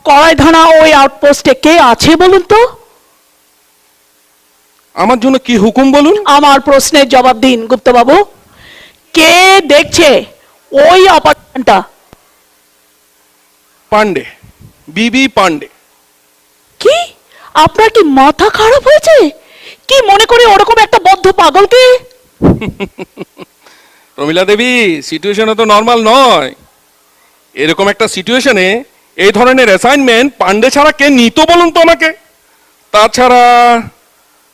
কড়াই থানা ওই আউটপোস্টে কে আছে বলুন তো? আমার জন্য কি হুকুম বলুন? আমার প্রশ্নের জবাব দিন গুপ্তবাবু। কে দেখছে ওই অপারেশনটা? পান্ডে, বিবি পান্ডে। কি আপনার কি মাথা খারাপ হয়েছে? কি মনে করে ওরকম একটা বদ্ধ পাগলকে? প্রমিলা দেবী, সিচুয়েশন তো নর্মাল নয়। এরকম একটা সিচুয়েশনে এই ধরনের অ্যাসাইনমেন্ট পান্ডে ছাড়া কে নিত বলুন তো আমাকে? তাছাড়া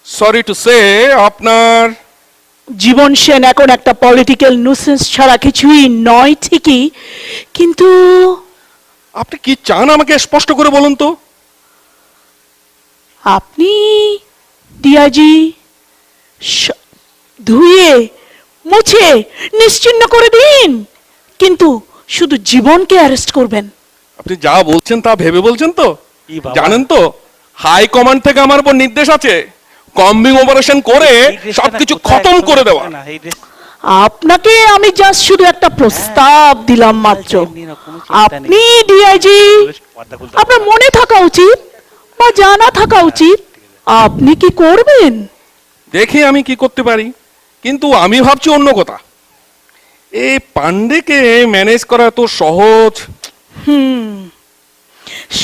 সরি টু সে, আপনার জীবন সেন এখন একটা পলিটিক্যাল নুসেন্স ছাড়া কিছুই নয় ঠিকই, কিন্তু আপনি কি চান আমাকে স্পষ্ট করে বলুন তো? আপনি ডিআইজি ধুয়ে মুছে নিশ্চিহ্ন করে দিন, কিন্তু শুধু জীবনকে অ্যারেস্ট করবেন। আপনি যা বলছেন তা ভেবে বলছেন তো? জানেন তো হাই কমান্ড থেকে আমার উপর নির্দেশ আছে কম্বিং অপারেশন করে সবকিছু খতম করে দেওয়া। আপনাকে আমি জাস্ট শুধু একটা প্রস্তাব দিলাম মাত্র। আপনি ডিআইজি, আপনার মনে থাকা উচিত বা জানা থাকা উচিত আপনি কি করবেন। দেখি আমি কি করতে পারি, কিন্তু আমি ভাবছি অন্য কথা। এই পান্ডেকে ম্যানেজ করা তো সহজ।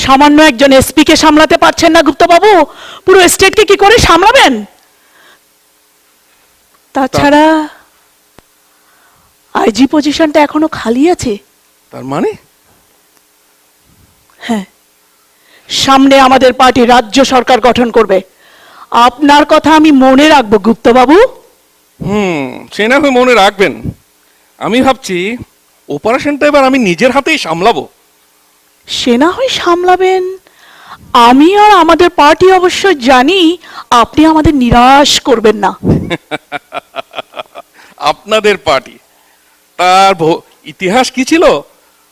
সামান্য একজন এসপি কে সামলাতে পারছেন না গুপ্তবাবু, পুরো স্টেটকে কি করে সামলাবেন? তাছাড়া আইজি পজিশনটা এখনো খালি আছে। তার মানে হ্যাঁ, সামনে আমাদের পার্টি রাজ্য সরকার গঠন করবে। আপনার কথা আমি মনে রাখবো গুপ্তবাবু। সে না হয় মনে রাখবেন। আমি ভাবছি অপারেশনটা এবার আমি নিজের হাতেই সামলাবো। সে না হয় সামলাবেন, আমি আর আমাদের পার্টি অবশ্য জানি আপনি আমাদের নিরাশ করবেন না। আপনাদের পার্টি, তার ইতিহাস কি ছিল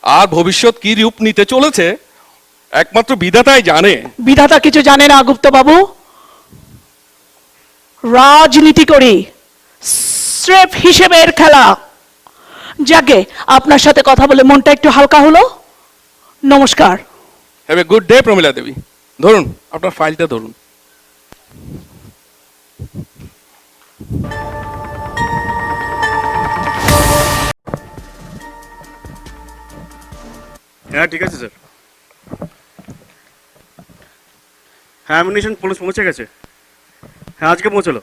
আর ভবিষ্যৎ কি রূপ নিতে চলেছে একমাত্র বিধাতাই জানে। বিধাতা কিছু জানে না গুপ্তবাবু, রাজনীতি করি, স্রেফ হিসেবের খেলা। যাকে আপনার সাথে কথা বলে মনটা একটু হালকা হলো। নমস্কার। হ্যাভ এ গুড ডে প্রমিলা দেবী। ধরুন আপনার ফাইলটা ধরুন। হ্যাঁ ঠিক আছে স্যার। হ্যাঁ অ্যামিউনিশন পুলিশ পৌঁছে গেছে। হ্যাঁ আজকে পৌঁছলো।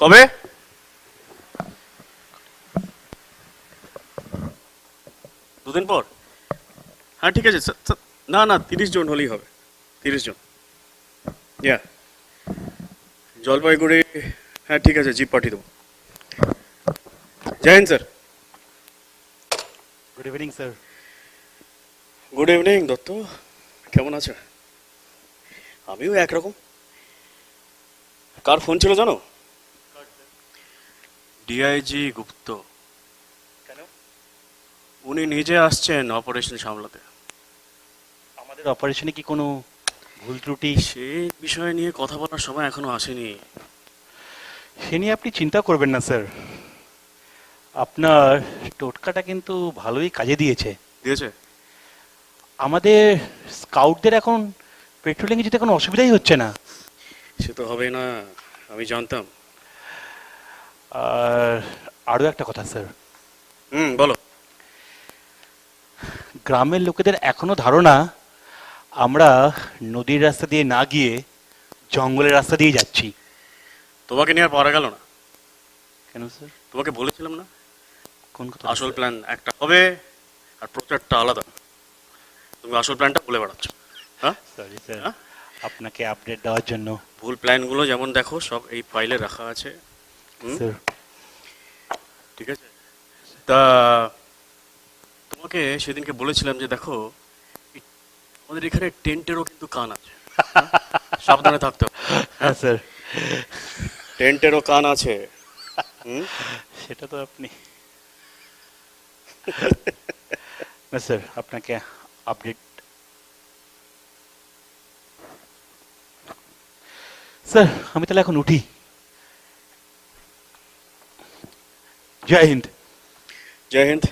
কবে? দুদিন পর? হ্যাঁ ঠিক আছে স্যার। না না 30 জন হলেই হবে, 30 জন। ইয়া জলপাইগুড়ি। হ্যাঁ ঠিক আছে, জিপ পাঠিয়ে দেবো। Jai Hind sir. Good evening sir. Good evening Dutta, কেমন আছো? আমিও একরকম। কার ফোন ছিল জানো? ডিআইজি গুপ্ত। কেন? উনি নিজে আসছেন অপারেশন সামলাতে। আমাদের অপারেশনে কি কোনো ভুল ত্রুটি? সেই বিষয় নিয়ে কথা বলার সময় এখনো আসেনি। সে নিয়ে আপনি চিন্তা করবেন না স্যার, আপনার টোটকাটা কিন্তু ভালোই কাজে দিয়েছে। দিয়েছে? আমাদের স্কাউটদের এখন পেট্রোলিংয়ে যেতে কোনো অসুবিধাই হচ্ছে না। সে তো হবে না, আমি জানতাম। আর আরও একটা কথা স্যার, বলো। গ্রামের লোকেদের এখনো ধারণা আমরা নদীর রাস্তা দিয়ে না গিয়ে জঙ্গলের রাস্তা দিয়ে যাচ্ছি। তোমাকে নিয়ে আর পারা গেল না। কেন স্যার? তোমাকে বলেছিলাম না কোন কথা? আসল প্ল্যান একটা হবে আর প্রচারটা আলাদা। তুমি আসল প্ল্যানটা বলে বেড়াচ্ছ। হ্যাঁ সরি স্যার, আপনাকে আপডেট দেওয়ার জন্য। ভুল প্ল্যানগুলো যেমন দেখো সব এই ফাইলে রাখা আছে। স্যার ঠিক আছে। তা তোমাকে সেদিনকে বলেছিলাম যে দেখো আমাদের এখানে টেন্টেরও কিন্তু কান আছে, সাবধানে থাকতে হবে। হ্যাঁ স্যার, টেন্টেরও কান আছে। সেটা তো আপনি না স্যার, আপনাকে আপডেট। স্যার আমি তাহলে এখন উঠি। জয় হিন্দ। জয় হিন্দ।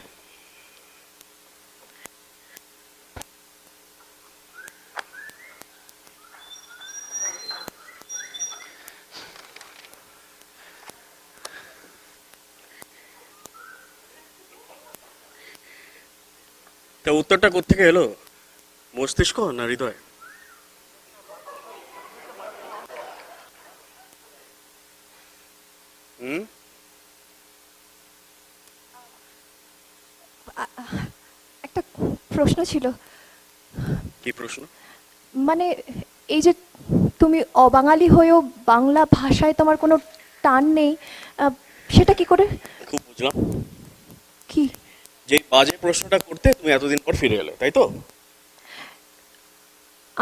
তা উত্তরটা কোত্থেকে এলো? মস্তিষ্ক না হৃদয়? একটা প্রশ্ন ছিল। কি প্রশ্ন? মানে এই যে তুমি অবাঙালি হয়েও বাংলা ভাষায় তোমার কোনো টান নেই, সেটা কি করে? খুব বুঝলাম। কি? যে বাজে প্রশ্নটা করতে তুমি এতদিন পর ফিরে এলে, তাই তো?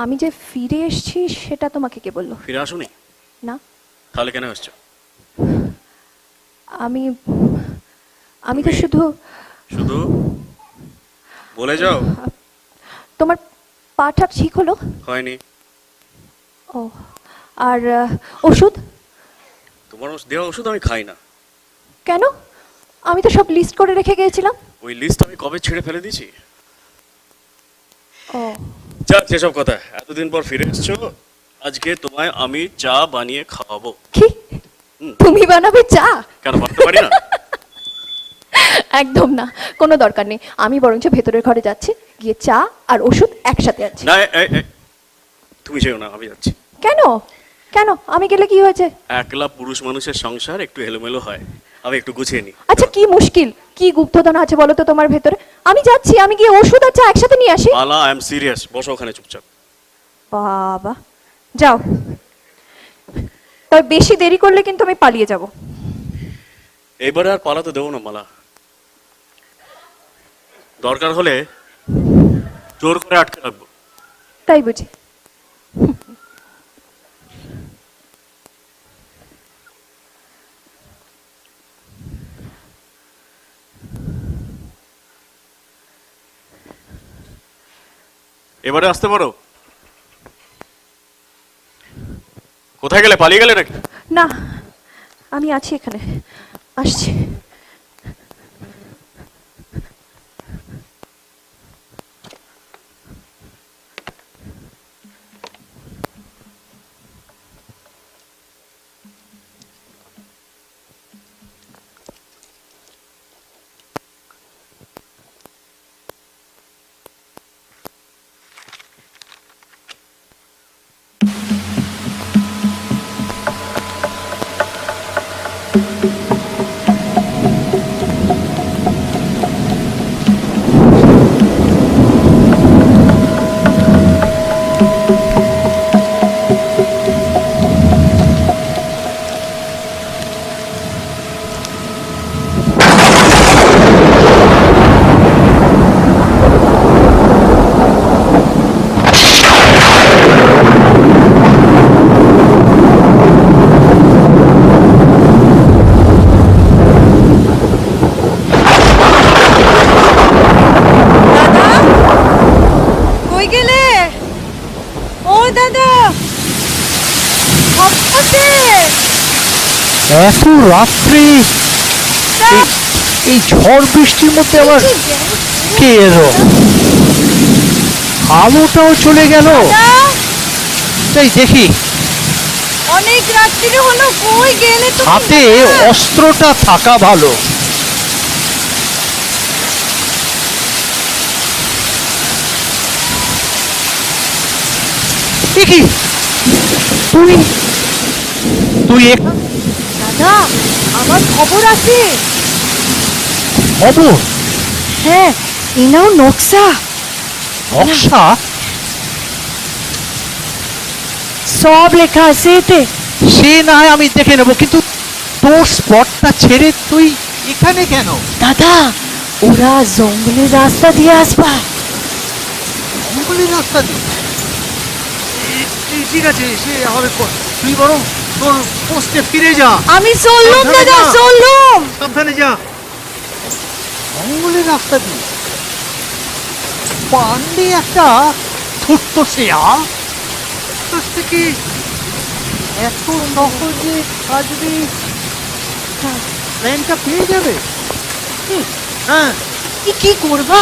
আমি যে ফিরে এসেছি সেটা তোমাকে কে বললো? ফিরে আসোনি? না। তাহলে কেন এসছো? আমি আমি তো শুধু শুধু বলে যাও। তোমার পাটা ঠিক হলো? হয়নি। ও, আর ওষুধ? তোমার দেওয়া ওষুধ আমি খাই না। কেন? আমি তো সব লিস্ট করে রেখে গিয়েছিলাম। ওই লিস্ট আমি কবে ছেড়ে ফেলে দিয়েছি? ও যা, সেসব কথা, এতদিন পর ফিরে এসছো, আজকে তোমায় আমি চা বানিয়ে খাওয়াবো। কি? তুমি বানাবে চা? কেন বানাতে পারি না? একদম না, কোনো দরকার নেই। আমি বরঞ্চ ভেতরের ঘরে যাচ্ছি, গিয়ে চা আর ওষুধ একসাথে আনছি। না, তুমি যেও না, আমি যাচ্ছি। কেন? কেন আমি গেলে কি হয়েছে? একলা পুরুষ মানুষের সংসার একটু এলোমেলো হয়, আমি একটু গুছিয়ে নিই। আচ্ছা কি মুশকিল, কি গুপ্তধন আছে বলো তো তোমার ভেতরে? আমি যাচ্ছি, আমি গিয়ে ওষুধ আর চা একসাথে নিয়ে আসি। মালা, আই এম সিরিয়াস, বসো ওখানে চুপচাপ। বাবা, যাও। তবে বেশি দেরি করলে কিন্তু আমি পালিয়ে যাব। এবারে আর পালাতে দেবো না মালা, দরকার হলে জোর করে আটকে রাখবো। তাই বুঝি? এবারে আসতে পারো। কোথায় গেলে? পালিয়ে গেলে নাকি? না, আমি আছি এখানে, আসছি। কই গেলে? ও দাদা, এত রাত্রি এই ঝড় বৃষ্টির মধ্যে আবার কে এলো? আলোটাও চলে গেল। তাই দেখি, অনেক রাত্রি হলো, কই গেলে? তো হাতে অস্ত্রটা থাকা ভালো। কি তুই তুই দাদা, আমার খবর আছে। খবর? হ্যাঁ, এই নাও নকশা। নকশা? সব লেখা আছে এতে। সে না হয় আমি দেখে নেব, কিন্তু তোর স্পটটা ছেড়ে তুই এখানে কেন? দাদা, ওরা জঙ্গলের রাস্তা দিয়ে আসবা। জঙ্গলের রাস্তা দিয়ে? ঠিক আছে, সে হবে, তুই বরং তোর পোস্টে ফিরে যা। আমি চললুম দাদা, চললুম। সাবধানে যা। জঙ্গলের রাস্তা দিয়ে পান্ডে একটা ছোট্ট শেয়াল কাছ থেকে এত সহজে আসবে, প্ল্যানটা পেয়ে যাবে। হ্যাঁ, কি করবা?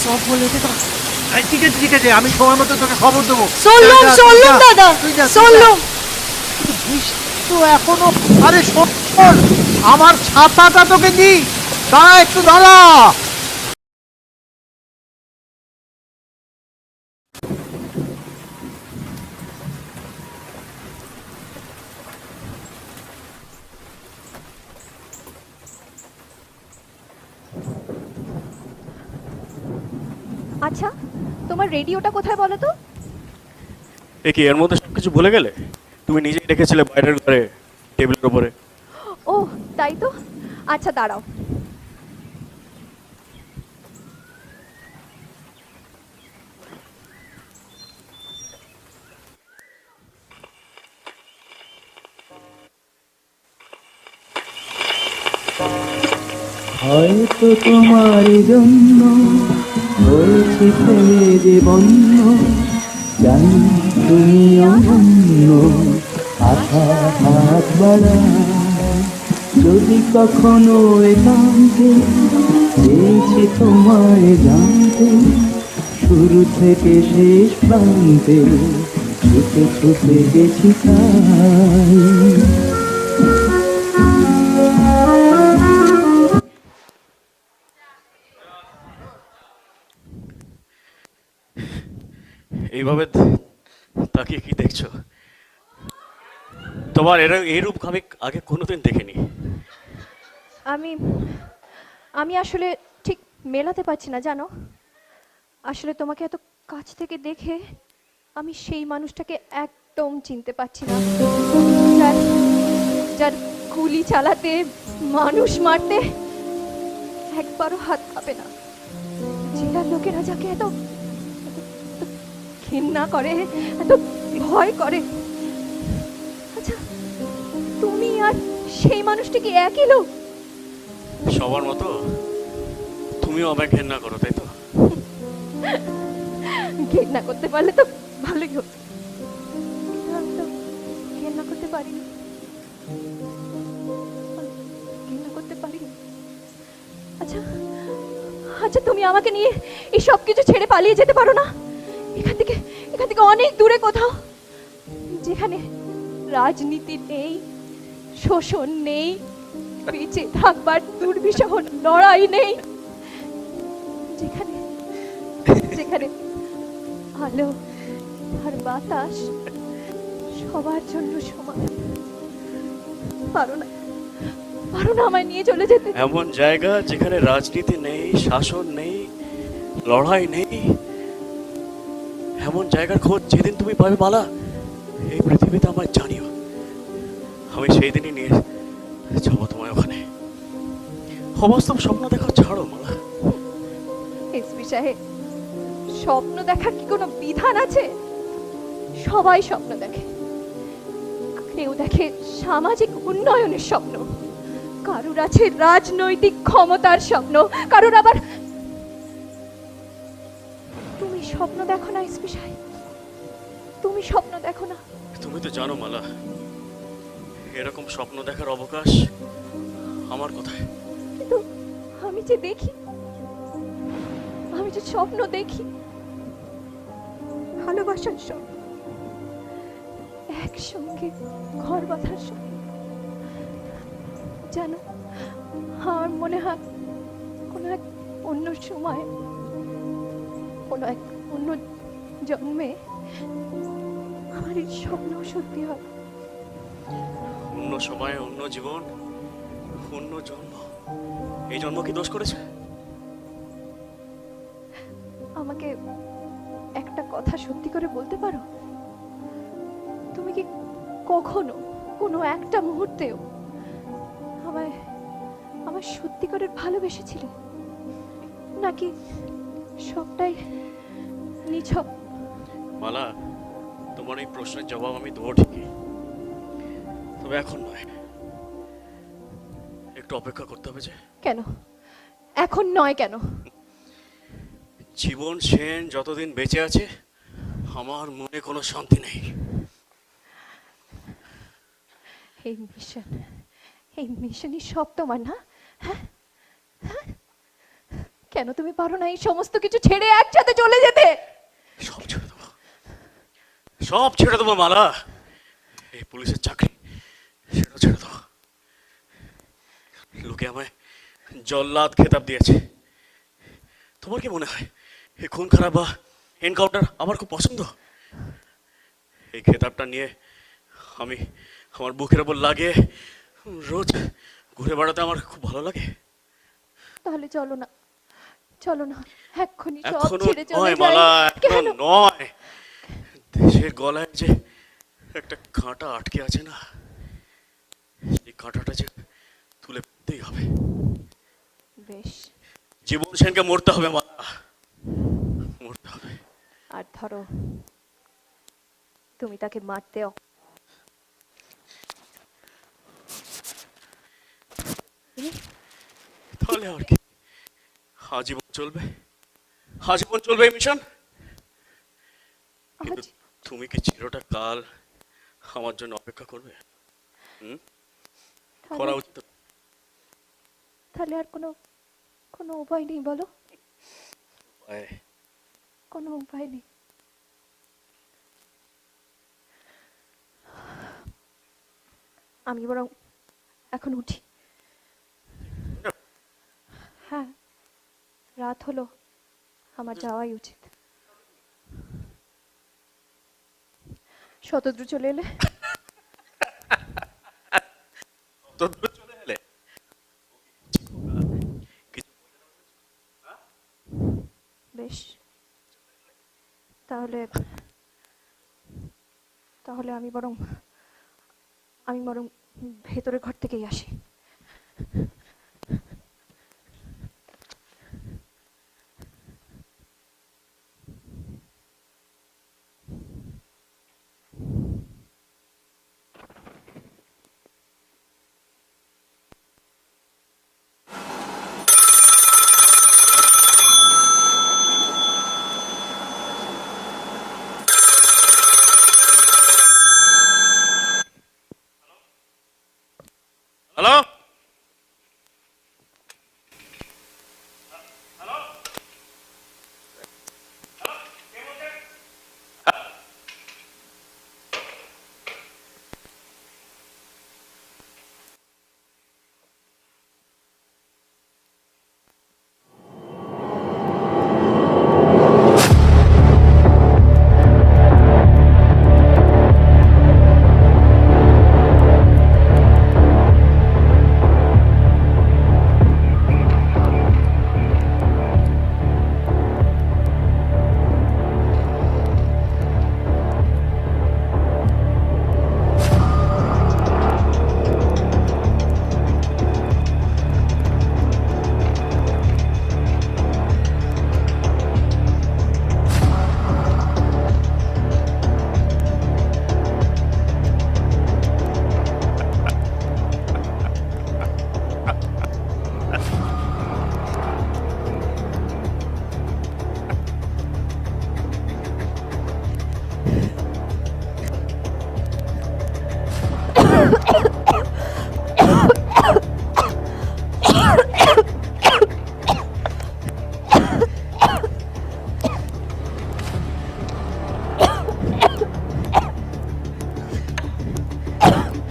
সব বলে দেবা। ঠিক আছে ঠিক আছে, আমি সময় মতো তোকে খবর দেবো। চললুম চললুম দাদা, চললুম। তো এখনো, আরে শোন, আমার ছাতাটা তোকে দি, দাঁড়া একটু দাঁড়া। আচ্ছা, তোমার রেডিওটা কোথায় বলো তো? এ কি, এর মধ্যে সবকিছু ভুলে গেলে? তুমি নিজেই রেখেছিলে বাইরের ঘরে টেবিলের উপরে। ও তাই তো, আচ্ছা দাঁড়াও। হয়তো তোমার জন্য হয়েছে ফেলে যে বন্য, জানি তুমি অনন্য, আশা হাত বাড়ায় যদি কখনো একান্তে চেয়েছি তোমায় জানতে, শুরু থেকে শেষ প্রান্তে ছুটে ছুটে গেছি তাই। এইভাবে তাকিয়ে কি দেখছো? তোমার এই রূপ আমি আগে কোনোদিন দেখিনি। আমি আসলে ঠিক মেলাতে পারছি না জানো। আসলে তোমাকে এত কাছ থেকে দেখে আমি সেই মানুষটাকে একদম চিনতে পারছি না, যার গুলি চালাতে, মানুষ মারতে একবারও হাত কাঁপে না, জেলার লোকেরা যাকে এত ঘৃণা করে, এত ভয় করে। আচ্ছা, তুমি আর সেই মানুষটি কি একই লোক? সবার মতো তুমিও আমায় ঘেন্না করো, তাই তো? ঘেন্না করতে পারলে তো ভালোই হতো, আমি তো ঘেন্না করতে পারিনি, ঘেন্না করতে পারিনি। আচ্ছা আচ্ছা, তুমি আমাকে নিয়ে এই সব কিছু ছেড়ে পালিয়ে যেতে পারো না? এখান থেকে অনেক দূরে কোথাও, যেখানে রাজনীতি নেই, শোষণ নেই, বেঁচে থাকবার দুর্বিষহ লড়াই নেই, যেখানে যেখানে আলো আর বাতাস সবার জন্য সমান। পারো না আমায় নিয়ে চলে যেতে? এমন জায়গা যেখানে রাজনীতি নেই, শাসন নেই, লড়াই নেই, এমন জায়গার খোঁজ যেদিন তুমি পাবে মালা, এই পৃথিবীতে আমায় জানিও, আমি সেই দিনই নিয়ে যাবো তোমায় ওখানে। অবাস্তব স্বপ্ন দেখা ছাড়ো মালা। এসপি সাহেব, স্বপ্ন দেখার কি কোনো বিধান আছে? সবাই স্বপ্ন দেখে, কেউ দেখে সামাজিক উন্নয়নের স্বপ্ন, কারুর আছে রাজনৈতিক ক্ষমতার স্বপ্ন, কারুর আবার। তুমি স্বপ্ন দেখো না এসপি সাহেব, তুমি স্বপ্ন দেখো না। তুমি তো জানো মালা, এরকম স্বপ্ন দেখার অবকাশ আমার কোথায়? কিন্তু আমি যে দেখি, আমি যে স্বপ্ন দেখি, ভালোবাসার স্বপ্ন, একসঙ্গে ঘর বাঁধার স্বপ্ন। জানো, আমার মনে হয় কোনো এক অন্য সময়, কোনো এক অন্য জন্মে আমার এই স্বপ্ন সত্যি হবে। অন্য সময়, অন্য জীবন, অন্য জন্ম। এই জন্ম কি দোষ করেছে? আমাকে একটা কথা সত্যি করে বলতে পারো? তুমি কি কখনো, কোনো একটা মুহূর্তেও আমায় সত্যি করে ভালোবেসেছিলে, নাকি সবটাই নিছক? মালা, তোমার এই প্রশ্নের জবাব আমি দেবো ঠিকই, তবে এখন নয়, একটু অপেক্ষা করতে হবে। যে কেন এখন নয়? কেন? জীবন সেন যতদিন বেঁচে আছে আমার মনে কোনো শান্তি নেই। এই মিশনই সব তোমার না? হ্যাঁ, কেন তুমি পারো না এই সমস্ত কিছু ছেড়ে একসাথে চলে যেতে? সব ছেড়ে দেবো, সব ছেড়ে দেবো মালা। এই পুলিশের চাকরি সেটা ছেড়ে দেবো। লোকে আমায় জল্লাদ খেতাব দিয়েছে। তোমার কি মনে হয় এই খুন খারাপ বা এনকাউন্টার আমার খুব পছন্দ? এই খেতাবটা নিয়ে আমি আমার বুকের উপর লাগিয়ে রোজ ঘুরে বেড়াতে আমার খুব ভালো লাগে। তাহলে চলো না, এক্ষুনি সব এখনো ছেড়ে চলে নয় যাই। মালা, কেন? এখনো নয়। দেশের গলায় যে একটা কাঁটা আটকে আছে না, এই কাঁটাটা যে তুলে ফেলতেই হবে। বেশ, জীবন সেনকে মরতে হবে মালা, মরতে হবে। আর ধরো তুমি তাকে মারতেও। তাহলে আর কি, আজীবন চলবে, আজীবন চলবে এই মিশন। কিন্তু তুমি কি চিরটা কাল আমার জন্য অপেক্ষা করবে? করা উচিত। তাহলে আর কোনো কোনো উপায় নেই বলো? এই, কোনো উপায় নেই। আমি বরং এখন উঠি। হ্যাঁ, রাত হলো, আমার যাওয়াই উচিত। শতদ্রু চলে এলে? চলে এলে? বেশ, তাহলে তাহলে আমি বরং ভেতরের ঘর থেকেই আসি। হ্যালো,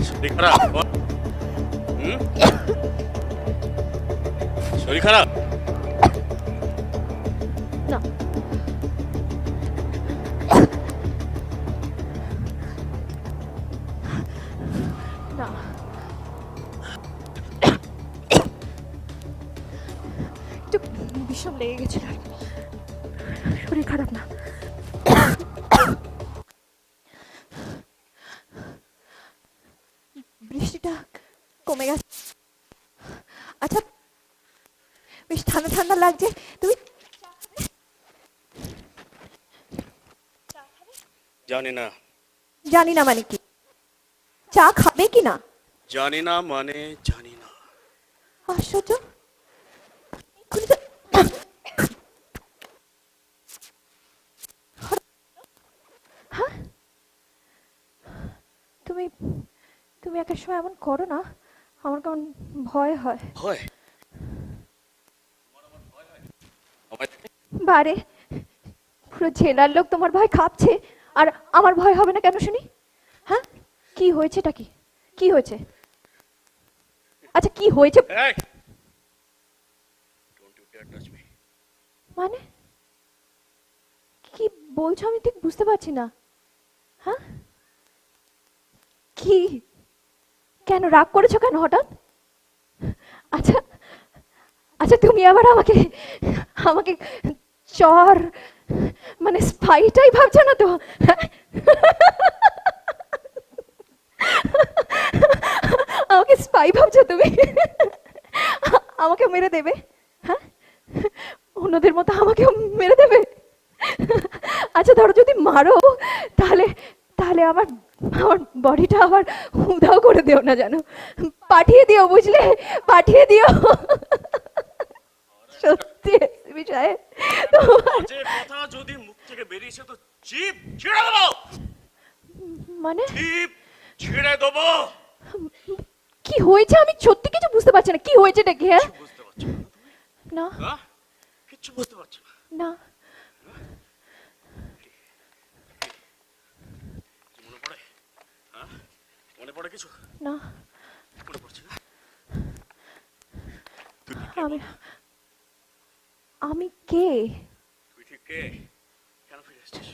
শরীর খারাপ? শরীর খারাপ? না, না, একটু বিষম লেগে গেছিল, শরীর খারাপ না। বৃষ্টিটা কমে গেছে। আচ্ছা, বেশ ঠান্ডা ঠান্ডা লাগছে। তুমি জানি না। জানি না মানে কি? চা খাবে কি না? জানি না মানে জানি না। আশ্চর্য, এক্ষুনি তো হ্যাঁ, তুমি তুমি একটা সময় এমন করো না, আমার কেমন ভয় হয়। ভয়? বারে, পুরো জেলার লোক তোমার ভয় খাচ্ছে, আর আমার ভয় হবে না কেন শুনি? হ্যাঁ, কি হয়েছেটা কি? কি হয়েছে? আচ্ছা, কি হয়েছে মানে? কি বলছো আমি ঠিক বুঝতে পারছি না। হ্যাঁ, কি? কেন রাগ করেছো কেন হঠাৎ? আচ্ছা আচ্ছা, তুমি আবার আমাকে আমাকে চর মানে স্পাইটাই ভাবছো না তো? আমাকে স্পাই ভাবছো তুমি? আমাকে মেরে দেবে? হ্যাঁ, অন্যদের মতো আমাকেও মেরে দেবে? আচ্ছা ধরো যদি মারো, তাহলে তাহলে আমার আমার বডিটা আবার উধাও করে দিও না, জানো, পাঠিয়ে দিও, বুঝলে? পাঠিয়ে দিও। সত্যি এসপি সাহেব, তোমার যে কথা যদি মুখ থেকে বেরিয়েছে তো জিভ ছিঁড়ে দেবো। মানে জিভ ছিঁড়ে দেবো। কি হয়েছে আমি সত্যি কিছু বুঝতে পারছি না, কি হয়েছে নাকি? হ্যাঁ, না হ্যাঁ কিচ্ছু বুঝতে পারছো না? না কি মনে পড়ে? হ্যাঁ মনে পড়ে কিছু? না মনে পড়ছে না? আমি আমি কে? তুই ঠিক কে? কেন ফিরে এসেছিস?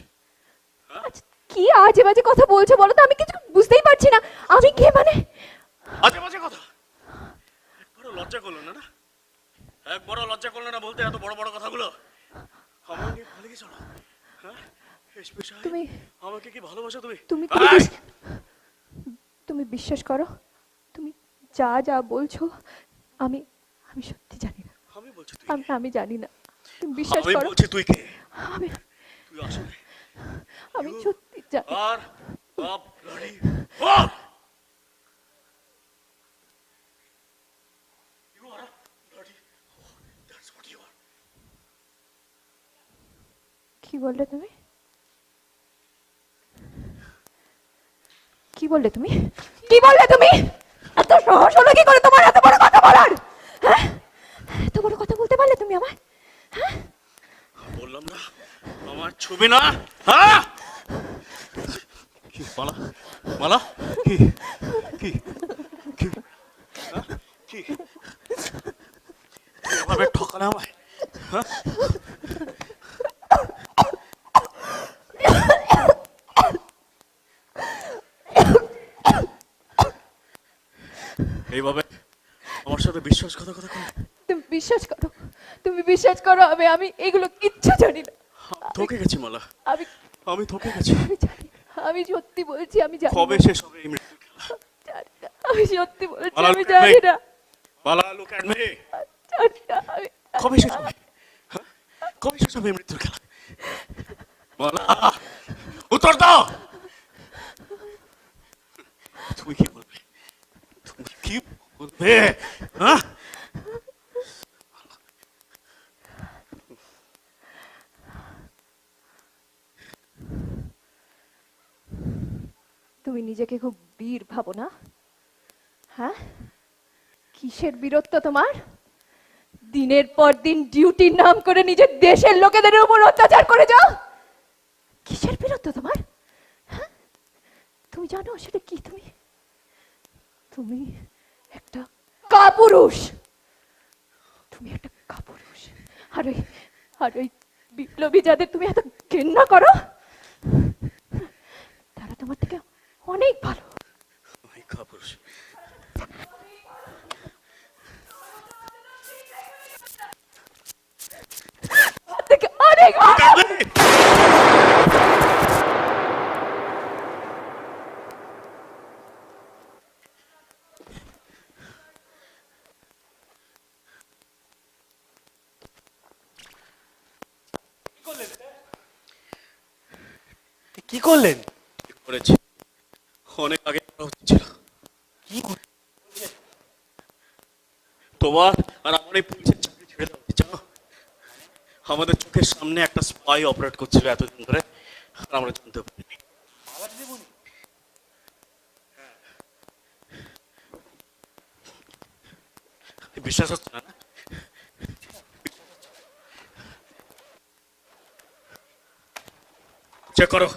আচ্ছা, কি আজে বাজে কথা বলছো বলো তো? আমি কিছু বুঝতেই পারছি না। আমি কে মানে? আজে বাজে কথা? একবারও লজ্জা করলো না? একবারও লজ্জা করলো না বলতে এত বড় বড় কথাগুলো? আমার নিয়ে ভুলে গেছো না? হ্যাঁ এসপি সাহেব তুমি আমাকে কি ভালোবাসো তুমি? তুমি তুমি বিশ্বাস করো, তুমি যা যা বলছো আমি আমি সত্যি জানি না। আমি বলছি তুই আমি জানি না। তুমি বিশ্বাস আমি করো। বলছি তুই কে? আমি তুই আসলে আমি সত্যি জানি। আর বাপ লড়ি বাপ You are a bloody that's what you are. কি বললে তুমি? কি বললে তুমি? কি বললে তুমি? এত সাহস হলো কি করে তোমার এত বড় কথা বলার? হ্যাঁ এত বড় কথা বলতে পারলে তুমি আমায়? হ্যাঁ বললাম না আমার ছবি না। হ্যাঁ কি মালা মালা কি কি কি হ্যাঁ? কি এভাবে ঠকালে আমায়? হ্যাঁ এইভাবে আমার সাথে বিশ্বাসঘাতকতা করে? তুমি বিশ্বাস করো, তুমি বিশ্বাস করো আমি এগুলো কিচ্ছু জানি না। ঠকে গেছি মালা, আমি আমি ঠকে গেছি। আমি জানি না। আমি সত্যি বলছি আমি জানি কবে না। শেষ হবে এই মৃত্যু খেলা? জানি না। আমি সত্যি বলছি মালা, আমি look at জানি me. না। মালা look at me. জানি না, আমি কবে শেষ হবে? হ্যাঁ? কবে শেষ হবে এই মৃত্যুর খেলা? মালা উত্তর দাও। তুমি কি বলবে? তুমি কি বলবে? হ্যাঁ তুমি নিজেকে খুব বীর ভাবো না? হ্যাঁ কিসের বীরত্ব তোমার? দিনের পর দিন ডিউটির নাম করে নিজের দেশের লোকেদের উপর অত্যাচার করে যাও। কিসের বীরত্ব তোমার? হ্যাঁ তুমি জানো আসলে কি? তুমি তুমি একটা কাপুরুষ। তুমি একটা কাপুরুষ। আর ওই বিপ্লবী যাদের তুমি এত ঘৃণা করো তারা তোমার থেকে অনেক ভালো। আমি কাপুরুষ? অনেক ভালো। কি করলেন? করেছি অনেক আগে করা উচিত ছিল। কি তোমার আর আমার এই পুলিশের চাকরি ছেড়ে দেওয়া উচিত, জানো? আমাদের চোখের সামনে একটা স্পাই অপারেট করছিল এতদিন ধরে আর আমরা জানতে পারিনি। বিশ্বাস হচ্ছে না? চেক করো,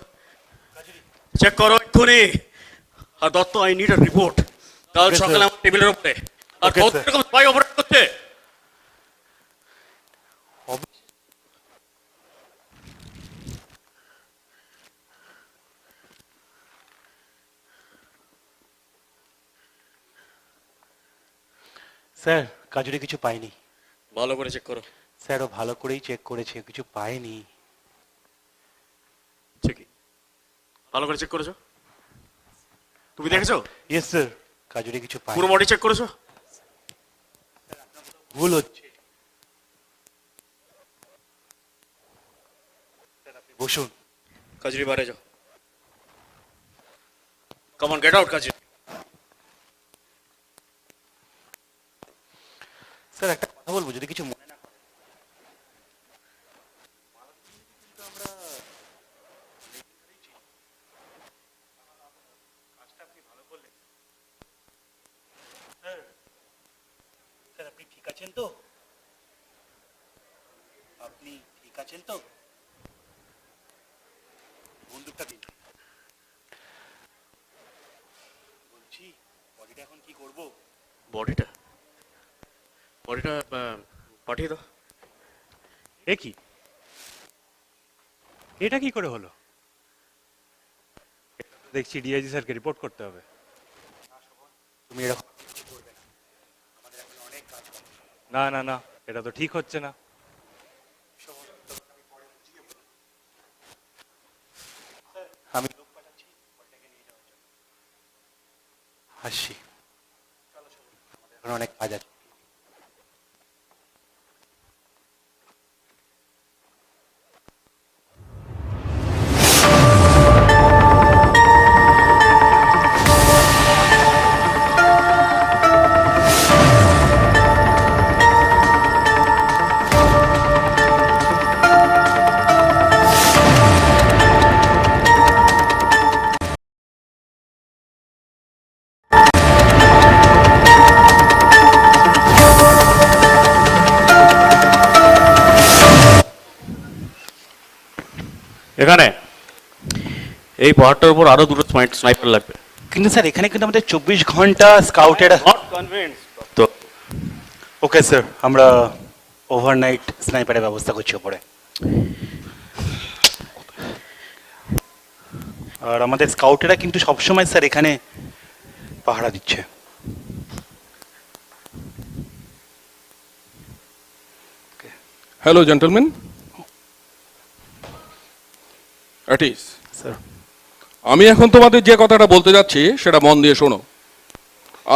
চেক করো এক্ষুনি। আর Dutta I need a report. কাল সকালে আমার টেবিলের উপরে। আর কত রকম স্পাই অপারেট করছে? স্যার কাজুরি কিছু পাইনি। ভালো করে চেক করো। স্যার ও ভালো করেই চেক করেছে, কিছু পায়নি। ঠিকই, ভালো করে চেক করেছো? তুমি দেখেছো? ইয়েস স্যার, কাজুরি কিছু পায়নি। পুরো বডি চেক করেছো? ভুল হচ্ছে। বসুন। কাজরি বাইরে যাও। Come on, get out Kajri. Sir একটা কথা বলবো যদি কিছু মনে না করেন। কাজটা আপনি ভালো করলেন। স্যার, স্যার আপনি ঠিক আছেন তো? আপনি ঠিক আছেন তো? বন্দুকটা দিন। বলছি বডিটা এখন কি করব? বডিটা পাঠিয়ে দাও। এ কি? এটা কি করে হলো? দেখছি ডিআইজি স্যারকে রিপোর্ট করতে হবে। তুমি এরকম কিছু করবে না, আমাদের এখন অনেক কাজ আছে। না না না, এটা তো ঠিক হচ্ছে না। আমি লোক পাঠাচ্ছি বডিটাকে নিয়ে যাওয়ার জন্য। আসছি। চলো চলো, আমাদের এখন অনেক কাজ আছে। এখানে এই পাহাড়টার উপর আরো দুটো স্নাইপার লাগবে। কিন্তু স্যার এখানে কিন্তু আমাদের 24 ঘন্টা স্কাউটের। নট কনভিন্স তো। ওকে স্যার, আমরা ওভারনাইট স্নাইপারের ব্যবস্থা করছি ওপরে। আর আমাদের স্কাউটেরা কিন্তু সবসময় স্যার এখানে পাহারা দিচ্ছে। হ্যালো জেন্টলম্যান, অ্যাটিস স্যার আমি এখন তোমাদের যে কথাটা বলতে যাচ্ছি সেটা মন দিয়ে শোনো,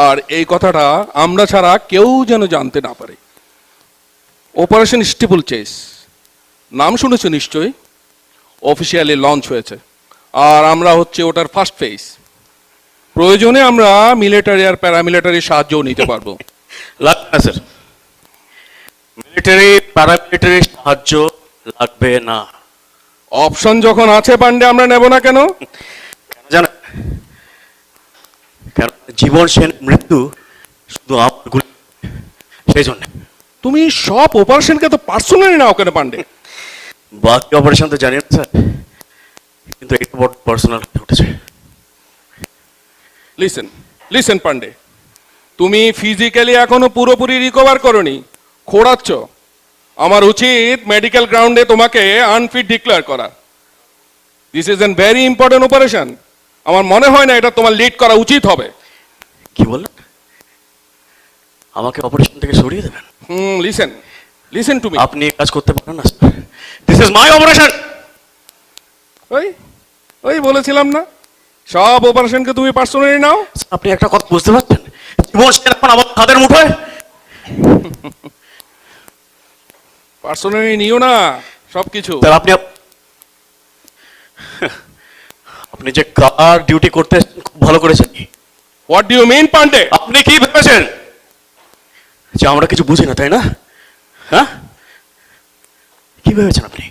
আর এই কথাটা আমরা ছাড়া কেউ যেন জানতে না পারে। অপারেশন স্টিপল চেস নাম শুনেছো নিশ্চয়ই, অফিসিয়ালি লঞ্চ হয়েছে, আর আমরা হচ্ছে ওটার ফার্স্ট ফেজ। প্রয়োজনে আমরা মিলিটারি আর প্যারামিলিটারি সাহায্যও নিতে পারবো। লাগবে না স্যার, মিলিটারি প্যারামিলিটারি সাহায্য লাগবে না। অপশন যখন আছে পান্ডে, আমরা নেব না কেন? জানেন কেন? জীবন সেন মৃত্যু শুধু আমার গুলি, সেই জন্য। তুমি সব অপারেশনকে তো পার্সোনালি নাও কেন পান্ডে? বাকি অপারেশন তো জানি না স্যার, কিন্তু এটা বড় পার্সোনাল হয়ে উঠেছে। লিসেন পান্ডে, তুমি ফিজিক্যালি এখনো পুরোপুরি রিকভার করোনি, খোঁড়াচ্ছ। আমার উচিত মেডিকেল গ্রাউন্ডে তোমাকে আনফিট ডিক্লেয়ার করা। This is an very important operation. আমার মনে হয় না এটা তোমার লিড করা উচিত হবে। কি বললেন? আমাকে অপারেশন থেকে সরিয়ে দেবেন? Listen to me. আপনি এই কাজ করতে পারেন না sir, this is my operation. ওই বলেছিলাম না, সব অপারেশনকে তুমি পার্সোনালি নাও। আপনি একটা কথা বুঝতে পারছেন? জীবন সেন এখন আমার হাতের মুঠোয়। পার্সোনালি নিও না সবকিছু। তাহলে আপনি যে কার ডিউটি করতে খুব ভালো করেছেন। What do you mean Pandey? আপনি কি ভেবেছেন যে আমরা কিছু বুঝি না, তাই না? হ্যাঁ, কি ভেবেছেন আপনি?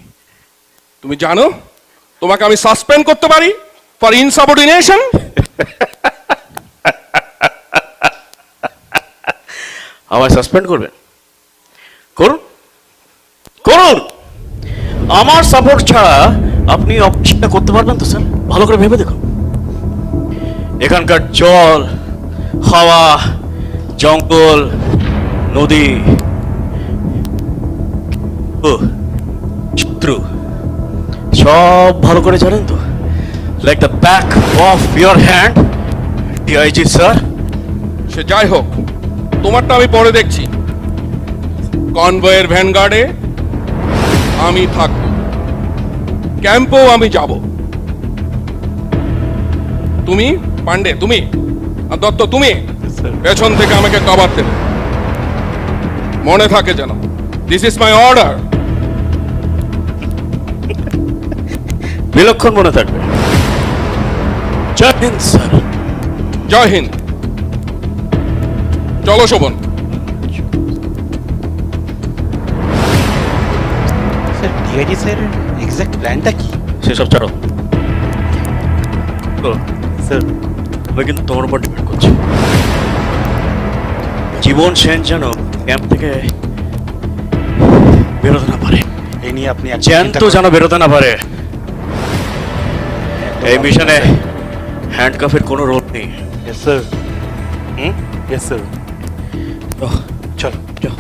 তুমি জানো তোমাকে আমি সাসপেন্ড করতে পারি ফর ইনসাবঅর্ডিনেশন। আমায় সাসপেন্ড করবেন? করুন করুন, আমার সাপোর্ট ছাড়া আপনি অপারেশনটা করতে পারবেন তো স্যার? ভালো করে ভেবে দেখুন। এখানকার জল, হাওয়া, জঙ্গল, নদী, শত্রু সব ভালো করে জানেন তো? Like the back of your hand, DIG sir. সে যাই হোক, তোমারটা আমি পরে দেখছি। কনভয়ের ভ্যানগার্ডে আমি থাকবো, ক্যাম্পেও আমি যাব। তুমি পান্ডে, তুমি আর দত্ত, তুমি পেছন থেকে আমাকে কভার দেবে। মনে থাকে যেন, দিস ইজ মাই অর্ডার। বিলক্ষণ মনে থাকবে। জয় হিন্দ স্যার। জয় হিন্দ। চলো Shovan. Sir DIG sir exact প্ল্যানটা কি? সেসব ছাড়ো স্যার, আমি কিন্তু তোমার উপর ডিপেন্ড করছি। জীবন সেন যেন ক্যাম্প থেকে বেরোতে না পারে, এই নিয়ে আপনি জ্যান্ত যেন বেরোতে না পারে। এই মিশনে হ্যান্ডকাফের কোনো রোল নেই। Yes sir. Yes sir. চলো চলো।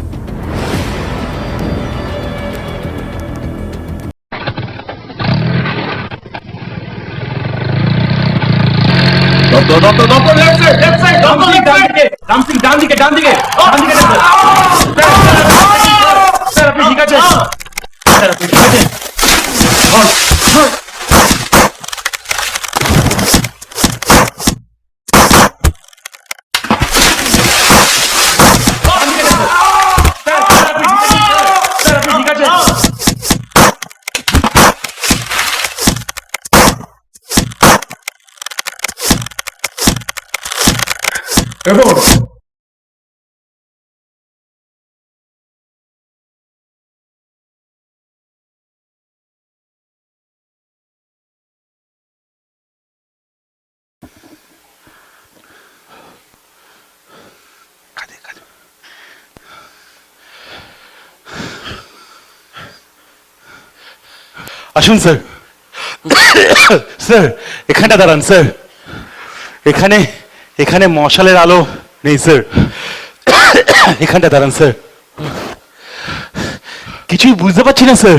আসুন স্যার। স্যার এখানটা দাঁড়ান স্যার। এখানে এখানে মশালের আলো নেই স্যার। এখানটা দাঁড়ান স্যার। কিছুই বুঝতে পারছি না স্যার,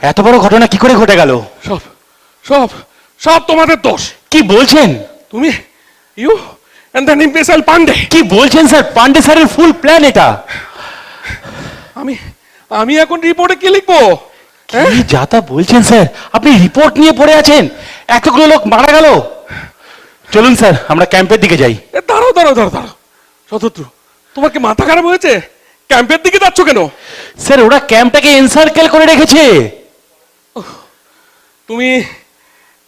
এত বড় ঘটনা কি করে ঘটে গেল? সব সব সব তোমাদের দোষ। কি বলছেন? তুমি ইউ এন্ড দ্য ইম্পেসাল পান্ডে। কি বলছেন স্যার? পান্ডে স্যারের ফুল প্ল্যান এটা। আমি আমি এখন রিপোর্টে কি লিখবো? কি যাতা বলছেন স্যার? আপনি রিপোর্ট নিয়ে পড়ে আছেন? এতগুলো লোক মারা গেল। চলুন স্যার আমরা ক্যাম্পের দিকে যাই। দাঁড়াও দাঁড়াও দাঁড়াও দাঁড়াও শতদ্রু, তোমার কি মাথা খারাপ হয়েছে? ক্যাম্পের দিকে যাচ্ছ কেন? স্যার ওরা ক্যাম্পটাকে এনসার্কেল করে রেখেছে। তুমি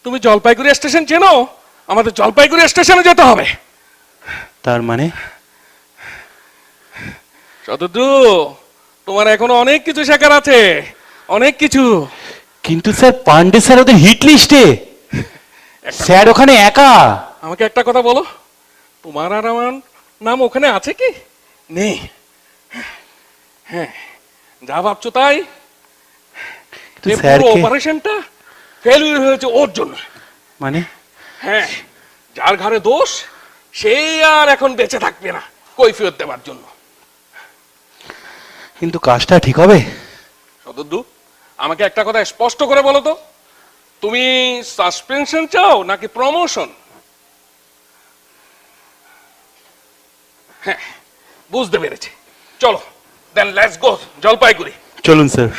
তুমি জলপাইগুড়ি স্টেশন চেনো? আমাদের জলপাইগুড়ি স্টেশনে যেতে হবে। তার মানে শতদ্রু, তোমার এখনো অনেক কিছু শেখার আছে, অনেক কিছু। কিন্তু স্যার পান্ডে স্যার ওদের হিট লিস্টে, স্যার ওখানে একা। আমাকে একটা কথা বলো, তোমার আর আমার নাম ওখানে আছে কি? নেই। হ্যাঁ, যা ভাবছো তাই। পুরো অপারেশনটা ফেলিওর হয়েছে ওর জন্য। মানে? হ্যাঁ, যার ঘরে দোষ সেই আর এখন বেঁচে থাকবে না কৈফিয়ত দেওয়ার জন্য। কিন্তু কাজটা ঠিক হবে? শতদ্রু, আমাকে একটা কথা স্পষ্ট করে বলো তো, তুমি সাসপেনশন চাও নাকি প্রমোশন? হ্যাঁ, বুঝতে পেরেছি। চলো দেন লেটস গো জলপাইগুড়ি। চলুন স্যার।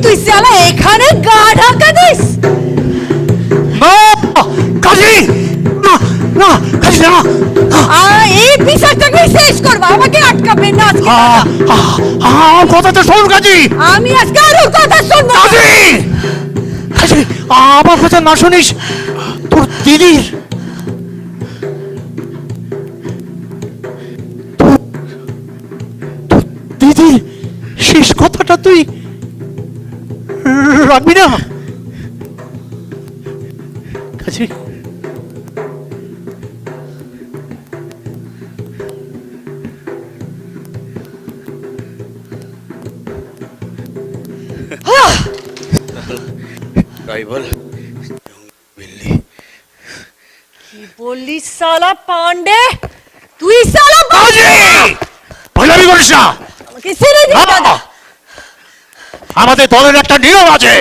তুই শালা এখানে গা ঢাকা দিস? না কাজী, না না কাজী, না এই বিচারটাকে শেষ করবা, আমাকে আটকাবে না আজকে। আমার কথা তো শোন কাজী। আমি আজকে আরো কথা শুনবো। কাজী, কাজী, আমার কথা না শুনিস তোর দিদির দিদির শেষ কথাটা তুই রাখবি না কাজী? তাই বল বিল্লি। কি বললি শালা পান্ডে? তুই শালা কাজী, পাগলামি করিস না। আমাকে ছেড়ে দে দাদা। আমাদের দলের একটা নিয়ম আছে,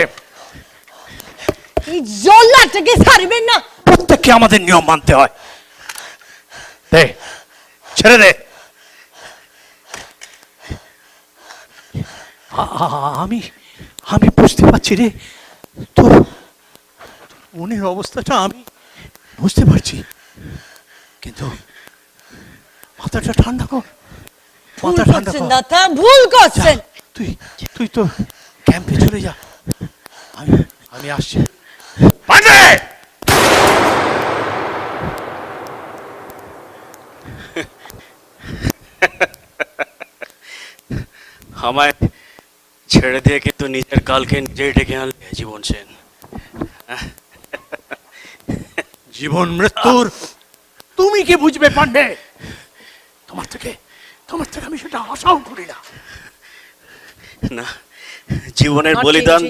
এই জল্লাদটাকে ছাড়বেন না। প্রত্যেককে আমাদের নিয়ম মানতে হয়। দে, ছেড়ে দে। আমি আমি বুঝতে পারছি রে, তোর মনের অবস্থাটা আমি বুঝতে পারছি, কিন্তু মাথাটা ঠান্ডা কর, ভুল মাথা ঠান্ডা করছেন কর। দাদা, ভুল করছেন। তুই তুই তো ক্যাম্পে চলে যা, আমি আমি আসছি। পান্ডে! আমায় ছেড়ে দিয়ে কিন্তু নিজের কালকে নিজেই ডেকে আনলে জীবন সেন। জীবন মৃত্যুর তুমি কি বুঝবে পান্ডে? তোমার থেকে আমি সেটা আশাও করি না। না, জীবনের বলিদান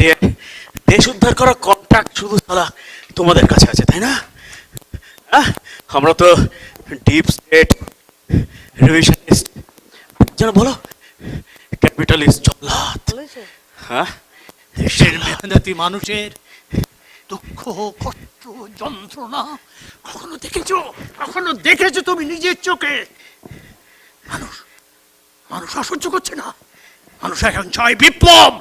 দিয়ে দেশ উদ্ধার করা কন্ট্রাক্ট শুধু সালা তোমাদের কাছে আছে, তাই না? আমরা তো ডিপ স্টেট রিভিশনিস্ট, যেন বলো ক্যাপিটালিস্ট জল্লাদ। হ্যাঁ, দেশের মেহনতি মানুষের দুঃখ, কষ্ট, যন্ত্রণা কখনো দেখেছো তুমি নিজের চোখে? মানুষ অসহ্য করছে না, মানুষ এখন চায় বিপ্লব,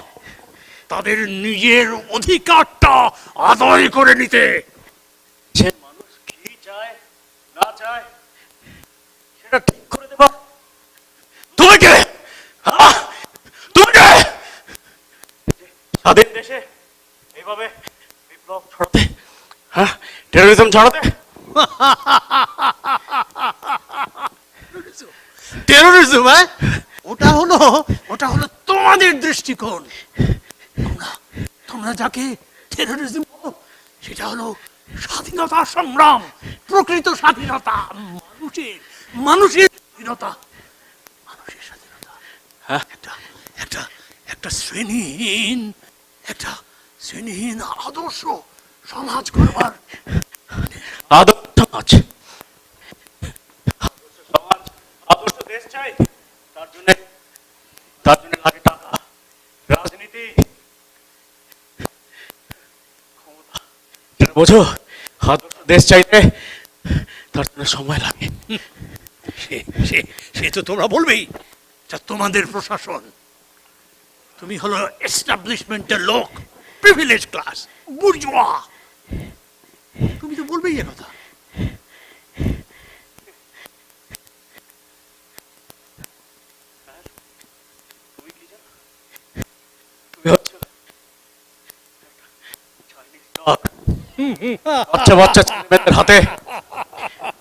তাদের নিজের অধিকারটা আদায় করে নিতে। সে মানুষ কি চায় না চায় সেটা ঠিক করে দেবা। তুমি কে? তুমি কে? স্বাধীন দেশে এইভাবে বিপ্লব ছড়াতে, টেরোরিজম ছড়াতে? টেরোরিজম? ওটা হলো তোমাদের দৃষ্টিকোণ। তোমরা যাকে টেরোরিজম বলো, সেটা হলো স্বাধীনতা সংগ্রাম, প্রকৃত স্বাধীনতা, মানুষের স্বাধীনতা, মানুষের স্বাধীনতা। একটা শ্রেণীহীন আদর্শ সমাজ করবার। আদর্শ সমাজ, আদর্শ দেশ চাই, তার জন্য লাগে টাকা, রাজনীতি, ক্ষমতা। বোঝো, আদর্শ দেশ চাইতে তার জন্য সময় লাগে। সে তো তোমরা বলবেই, যা তোমাদের প্রশাসন। তুমি হলো এস্টাবলিশমেন্টের লোক, প্রিভিলেজ ক্লাস, বুর্জোয়া। তুমি তো বলবেই এ কথা।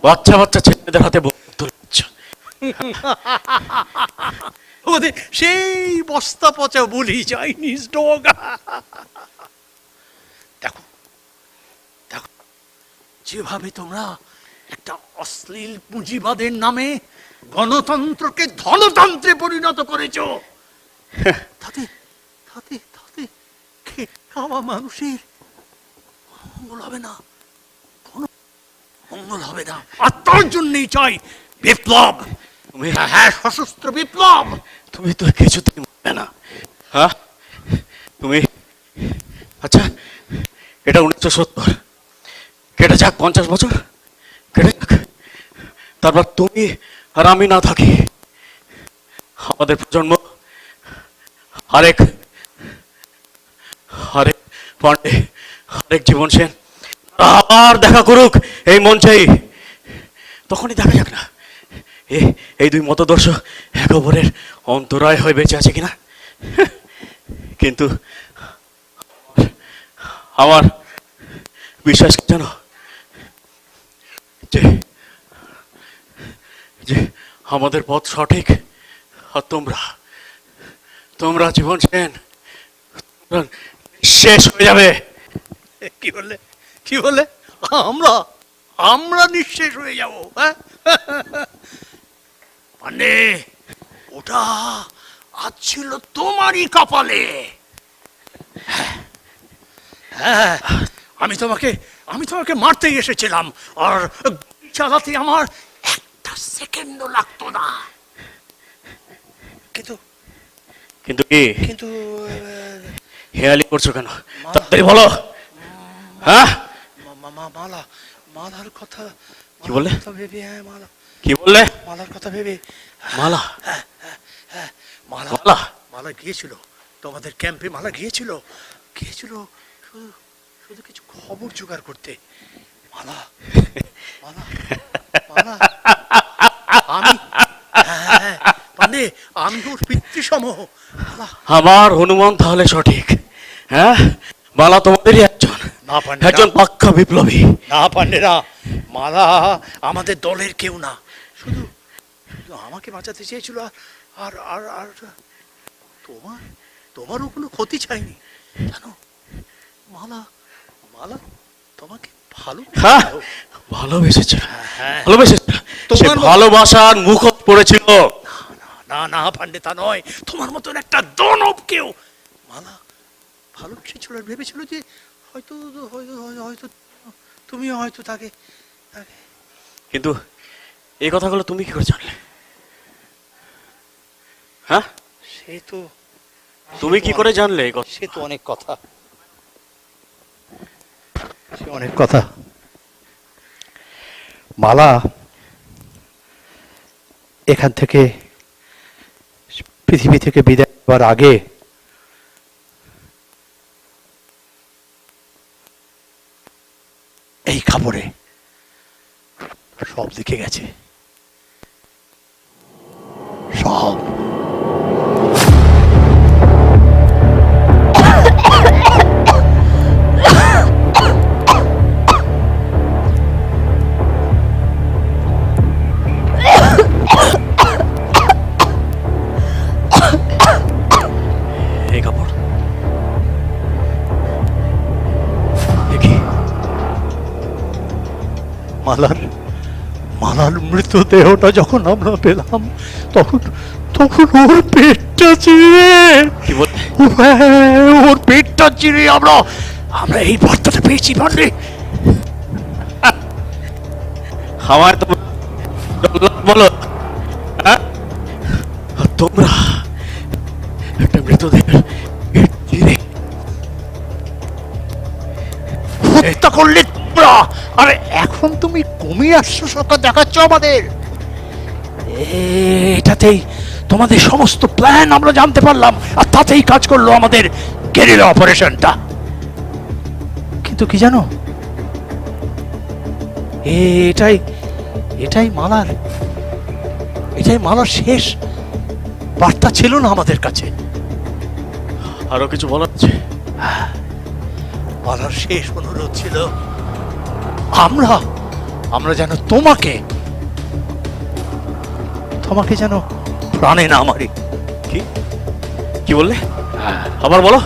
বাচ্চা ছেলেমেয়েদের হাতে বন্দুক তুলছ। ওদের সেই বস্তা পচা বলি, চাইনিজ ডগ। দেখো যেভাবে তোমরা একটা অশ্লীল পুঁজিবাদের নামে গণতন্ত্রকে ধনতন্ত্রে পরিণত করেছো, তাতে খাওয়া মানুষের মঙ্গল হবে না, কোনো মঙ্গল হবে না। আর তার জন্যই চাই বিপ্লব। হ্যাঁ, সশস্ত্র বিপ্লব। তুমি তো কিছুতেই মানবে না। তুমি আচ্ছা, এটা 1970, কেটে যাক 50 বছর, কেটে যাক, তারপর তুমি আর আমি না থাকি, আমাদের প্রজন্ম আরেক আরেক পান্ডে, আরেক জীবন সেন আবার দেখা করুক এই মঞ্চেই, তখনই দেখা যাক না এই দুই মতদর্শ এক অপরের অন্তরায় হয়ে বেঁচে আছে কিনা। কিন্তু আমার বিশ্বাস কি জানো, যে যে আমাদের পথ সঠিক, আর তোমরা জীবন সেন শেষ হয়ে যাবে। কি বললে, কি বললে? আমরা আমরা নিঃশেষ হয়ে যাব? হ্যাঁ পান্ডে, ওটা আজ ছিল তোমারই কপালে। হ্যাঁ, আমি তোমাকে মারতেই এসেছিলাম, আর চালাতে আমার একটা সেকেন্ডও লাগতো না। কিন্তু কিন্তু কি কিন্তু হেয়ালি করছো কেন? তাড়াতাড়ি বলো। হ্যাঁ, মালা, মালার কথা কি বললে? ভেবে, হ্যাঁ মালা, কি বললে? মালার কথা ভেবে। মালা? মালা মালা মালা গিয়েছিল তোমাদের ক্যাম্পে, মালা গিয়েছিল শুধু শুধু কিছু খবর জোগাড় করতে। মালা মালা মালা আমি, হ্যাঁ পান্ডে, আমি ওর পিতৃসম। আমার হনুমান তাহলে সঠিক? হ্যাঁ, মালা তোমাদেরই একজন, না পান্ডে, একজন পাক্কা বিপ্লবী। না পান্ডেরা, মালা আমাদের দলের কেউ না, শুধু শুধু আমাকে বাঁচাতে চেয়েছিল, আর আর আর তোমারও কোনো ক্ষতি চাইনি জানো। মালা মালা তোমাকে ভালো, হ্যাঁ ভালোবেসেছিল, হ্যাঁ ভালোবেসেছিল, সে ভালোবাসার মুখোশ পড়েছিল। না না পান্ডে, তা নয়, তোমার মতন একটা দানব কেউ মালা ভালোবেসেছিল, আর ভেবেছিল যে হয়তো হয়তো হয়তো তুমিও হয়তো তাকে। কিন্তু এই কথাগুলো তুমি কি করে জানলে? হ্যাঁ, সে তো, তুমি কি করে জানলে এই কথা? সে তো অনেক কথা, সে অনেক কথা। মালা এখান থেকে, পৃথিবী থেকে বিদায় নেওয়ার আগে এই খবরে সব লিখে গেছে, সব। এই কাপড় দেখি, মালার মৃতদেহটা যখন আমরা পেলাম, তখন ওর পেটটা চিরে, কি বল, ওর পেটটা চিরে আমরা এই বার্তাটা পেয়েছি পান্ডে। আমার তো বলো, হ্যাঁ, তোমরা একটা মৃতদেহের পেট চিরে হত্যা করলে তোমরা, আরে এখন তুমি কমিয়ে আসছো, সরকার দেখাচ্ছ আমাদের। এটাতেই তোমাদের সমস্ত প্ল্যান আমরা জানতে পারলাম, আর তাতেই কাজ করলো আমাদের গেরিলা অপারেশনটা। কিন্তু কি জানো, এটাই মালার শেষ বার্তা ছিল না আমাদের কাছে। আরো কিছু বলার আছে? মালার শেষ অনুরোধ ছিল আমরা যেন তোমাকে যেন প্রাণে না মারি। কি বললে? আবার বলো।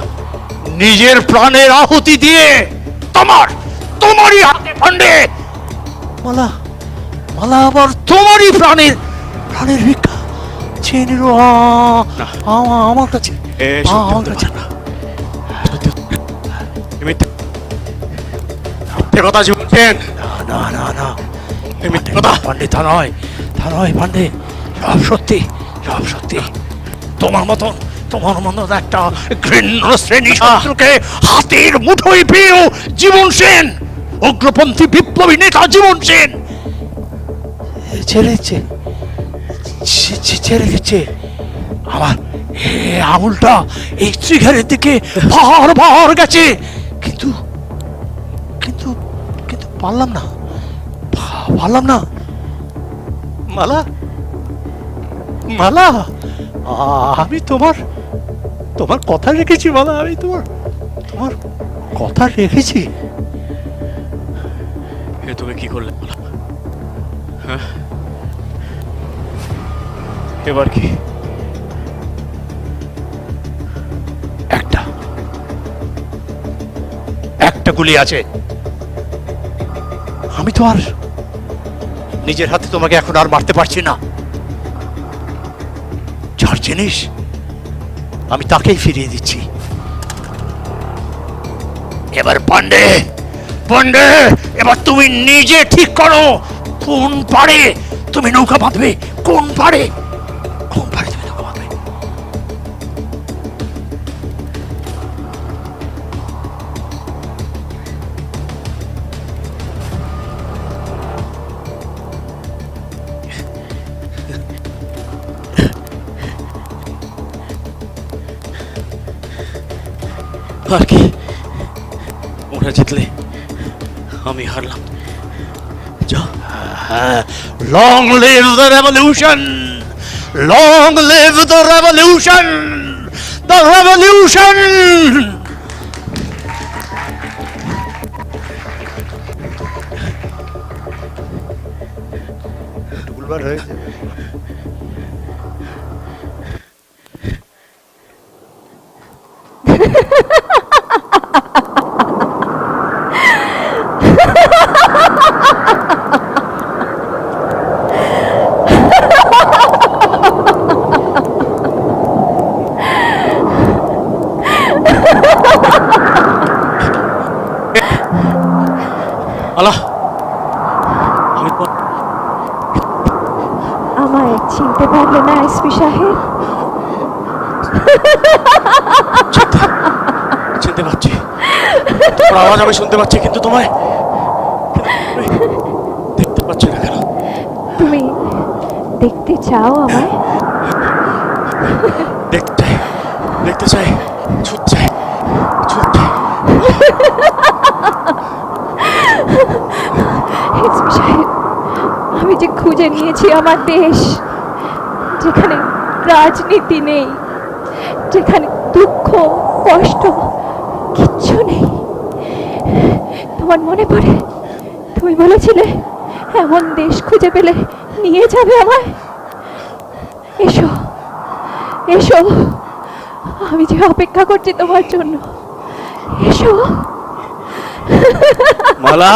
নিজের প্রাণের আহুতি দিয়ে তোমারই হাতে পান্ডে, মালা আবার তোমারই প্রাণের ভিক্ষা চেয়ে নিল আমার কাছে। আমার কাছে কথা বলছেন? না না না, মিথ্যে কথা পান্ডে, তা নয় পান্ডে, সব সত্যি, সব সত্যি। তোমার মতন একটা ঘৃণ্য শ্রেণী শত্রুকে হাতের মুঠোয় পেয়েও জীবন সেন, উগ্রপন্থী বিপ্লবী নেতা জীবন সেন ছেড়ে দিচ্ছে আঙুলটা এই ট্রিগারের দিকে বারবার গেছে, কিন্তু কিন্তু কিন্তু পারলাম না, পারলাম না। মালা, মালা, আমি তোমার কথা রেখেছি মালা, আমি তোমার কথা রেখেছি। এ তুমি কি করলে মালা? হ্যাঁ, এবার কি? একটা গুলি আছে। আমি তো আর নিজের হাতে তোমাকে এখন আর মারতে পারছি না। যার জিনিস আমি তাকেই ফিরিয়ে দিচ্ছি। এবার পান্ডে, পান্ডে, এবার তুমি নিজে ঠিক করো কোন পারে তুমি নৌকা বাঁধবে, কোন পারে, কোন পারে তুমি নৌকা বাঁধবে। আর কি, ওরা জিতলে আমি হারলাম। Long live the revolution! Long live the revolution! The revolution! ভুলবার হয়েছে। আল্লাহ, আমায় চিনতে পারলে না এসপি সাহেব? চিনতে পারছি, তোমার আওয়াজ আমি শুনতে পাচ্ছি, কিন্তু তোমায় দেখতে পাচ্ছি না কেন? তুমি দেখতে চাও আমায়? দেখতে চাই, ছুটতে চাই, ছুটতে। এসপি সাহেব, আমি যে খুঁজে নিয়েছি আমার দেশ, যেখানে রাজনীতি নেই, যেখানে দুঃখ কষ্ট কিচ্ছু নেই। তোমার মনে পড়ে তুমি বলেছিলে এমন দেশ খুঁজে পেলে নিয়ে যাবে আমায়? এসো, এসো, আমি যে অপেক্ষা করছি তোমার জন্য। এসো মালা,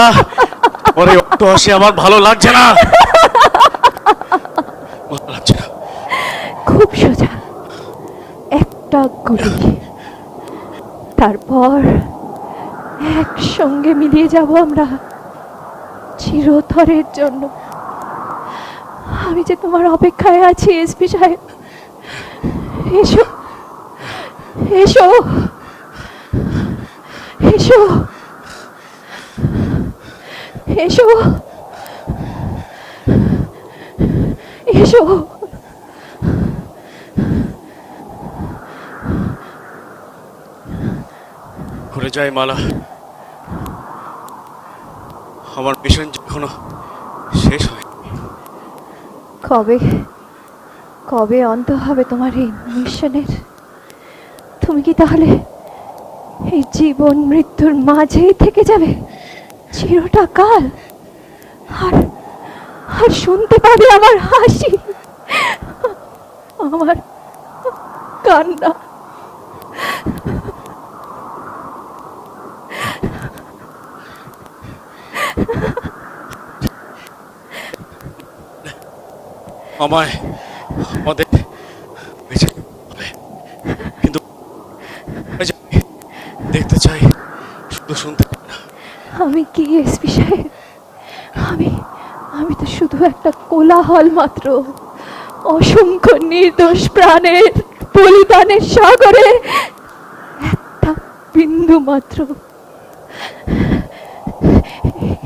পরে অত হাসি আমার ভালো লাগছে না, ভালো লাগছে না। খুব সোজা, একটা গুলি, তারপর একসঙ্গে মিলিয়ে যাব আমরা চিরতরের জন্য। আমি যে তোমার অপেক্ষায় আছি এসপি সাহেব। এসো, এসো, এসো, এসো, এসো। ঘুরে যাই মালা, আমার মিশন এখনো শেষ হয়। কবে কবে অন্ত হবে তোমার এই মিশনের? তুমি কি তাহলে এই জীবন মৃত্যুর মাঝেই থেকে যাবে চিরটা কাল? আর আর শুনতে পাবে আমার হাসি, আমার কান্না। আমায় আমাদের বেঁচে হবে, কিন্তু দেখতে চাই, শুধু শুনতে পাই না। আমি কি এসপি সাহেব? আমি তো শুধু একটা কোলাহল মাত্র, অসংখ্য নির্দোষ প্রাণের বলিদানের সাগরে একটা বিন্দু মাত্র।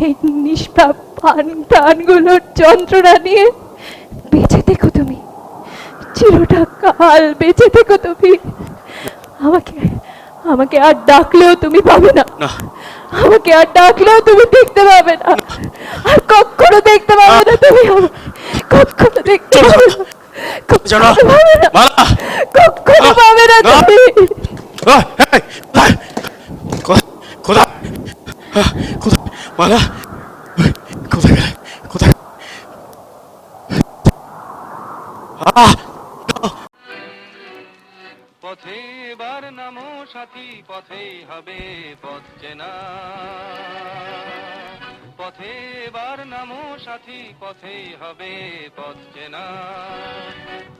এই নিষ্পাপ প্রাণগুলোর যন্ত্রণা নিয়ে বেঁচে দেখো তুমি, চিরটা কাল বেঁচে থেকো তুমি। আমাকে আমাকে আর ডাকলেও তুমি পাবে না, আমাকে আর ডাকলেও তুমি দেখতে পাবে না, আর কখনো দেখতে পাবে না তুমি আমাকে, কখনো দেখতে পাবে না, কখনো পাবে না, কখনো পাবে না তুমি। কোথায় কোথায় মালা, কোথায় গেলে, কোথায়? পথে এবার নামো সাথী, পথেই হবে পথ চেনা। পথে এবার নামো সাথী, পথেই হবে পথ চেনা।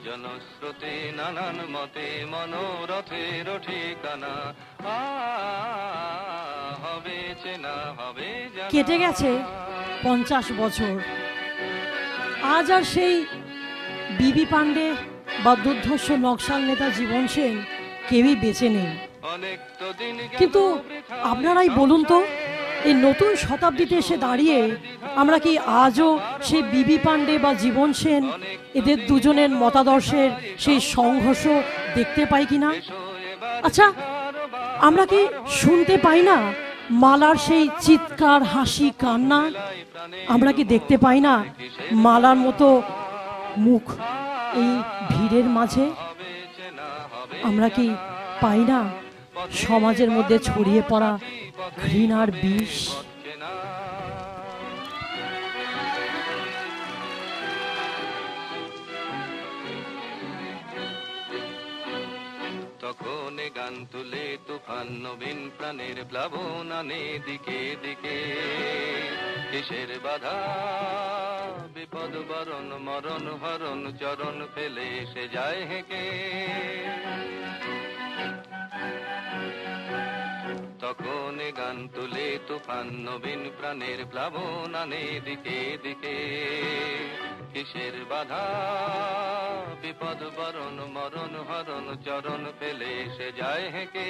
জনস্রোতে নানান মতে মনোরথের ঠিকানা, হবে চেনা হবে জানা। কেটে গেছে 50 বছর, আজ আর সেই বিবি পাণ্ডে বা দুর্ধর্ষ নকশাল নেতা জীবন সেন কেউই বেঁচে নেই। কিন্তু আপনারাই বলুন তো, এই নতুন শতাব্দীতে এসে দাঁড়িয়ে আমরা কি আজও সেই বিবি পাণ্ডে বা জীবন সেন এদের দুজনের মতাদর্শের সেই সংঘর্ষ দেখতে পাই কিনা? আচ্ছা, আমরা কি শুনতে পাই না মালার সেই চিৎকার, হাসি, কান্না? আমরা কি দেখতে পাই না মালার মতো মুখ এই ভিড়ের মাঝে? আমরা কি পাই না সমাজের মধ্যে ছড়িয়ে পড়া ঘৃণার বিষ? তখন গান তুলে তুফান নবীন প্রাণের প্লাবন আনে দিকে দিকে। কিসের বাধা বিপদ বরণ মরণ হরণ চরণ ফেলে সে যায় হেঁকে। তখন গান তুলে তুফান নবীন প্রাণের প্লাবন আনে দিকে দিকে। কিসের বাধা বিপদ বরণ মরণ হরণ চরণ ফেলে সে যায় হেঁকে।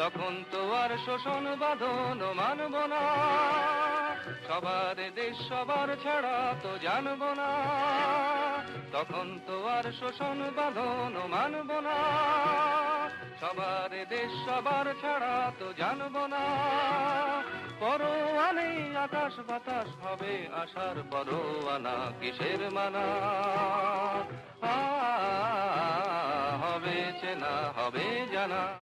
তখন তো আর শোষণ বাঁধন মানব না, সবার দেশ সবার ছাড়া তো জানব না। তখন তো আর শোষণ বাঁধন মানব না, সবার দেশ সবার ছাড়া তো জানব না। পরোয়ানে আকাশ বাতাস হবে আশার পরোয়ানা, কিসের মানা হবে চেনা হবে জানা।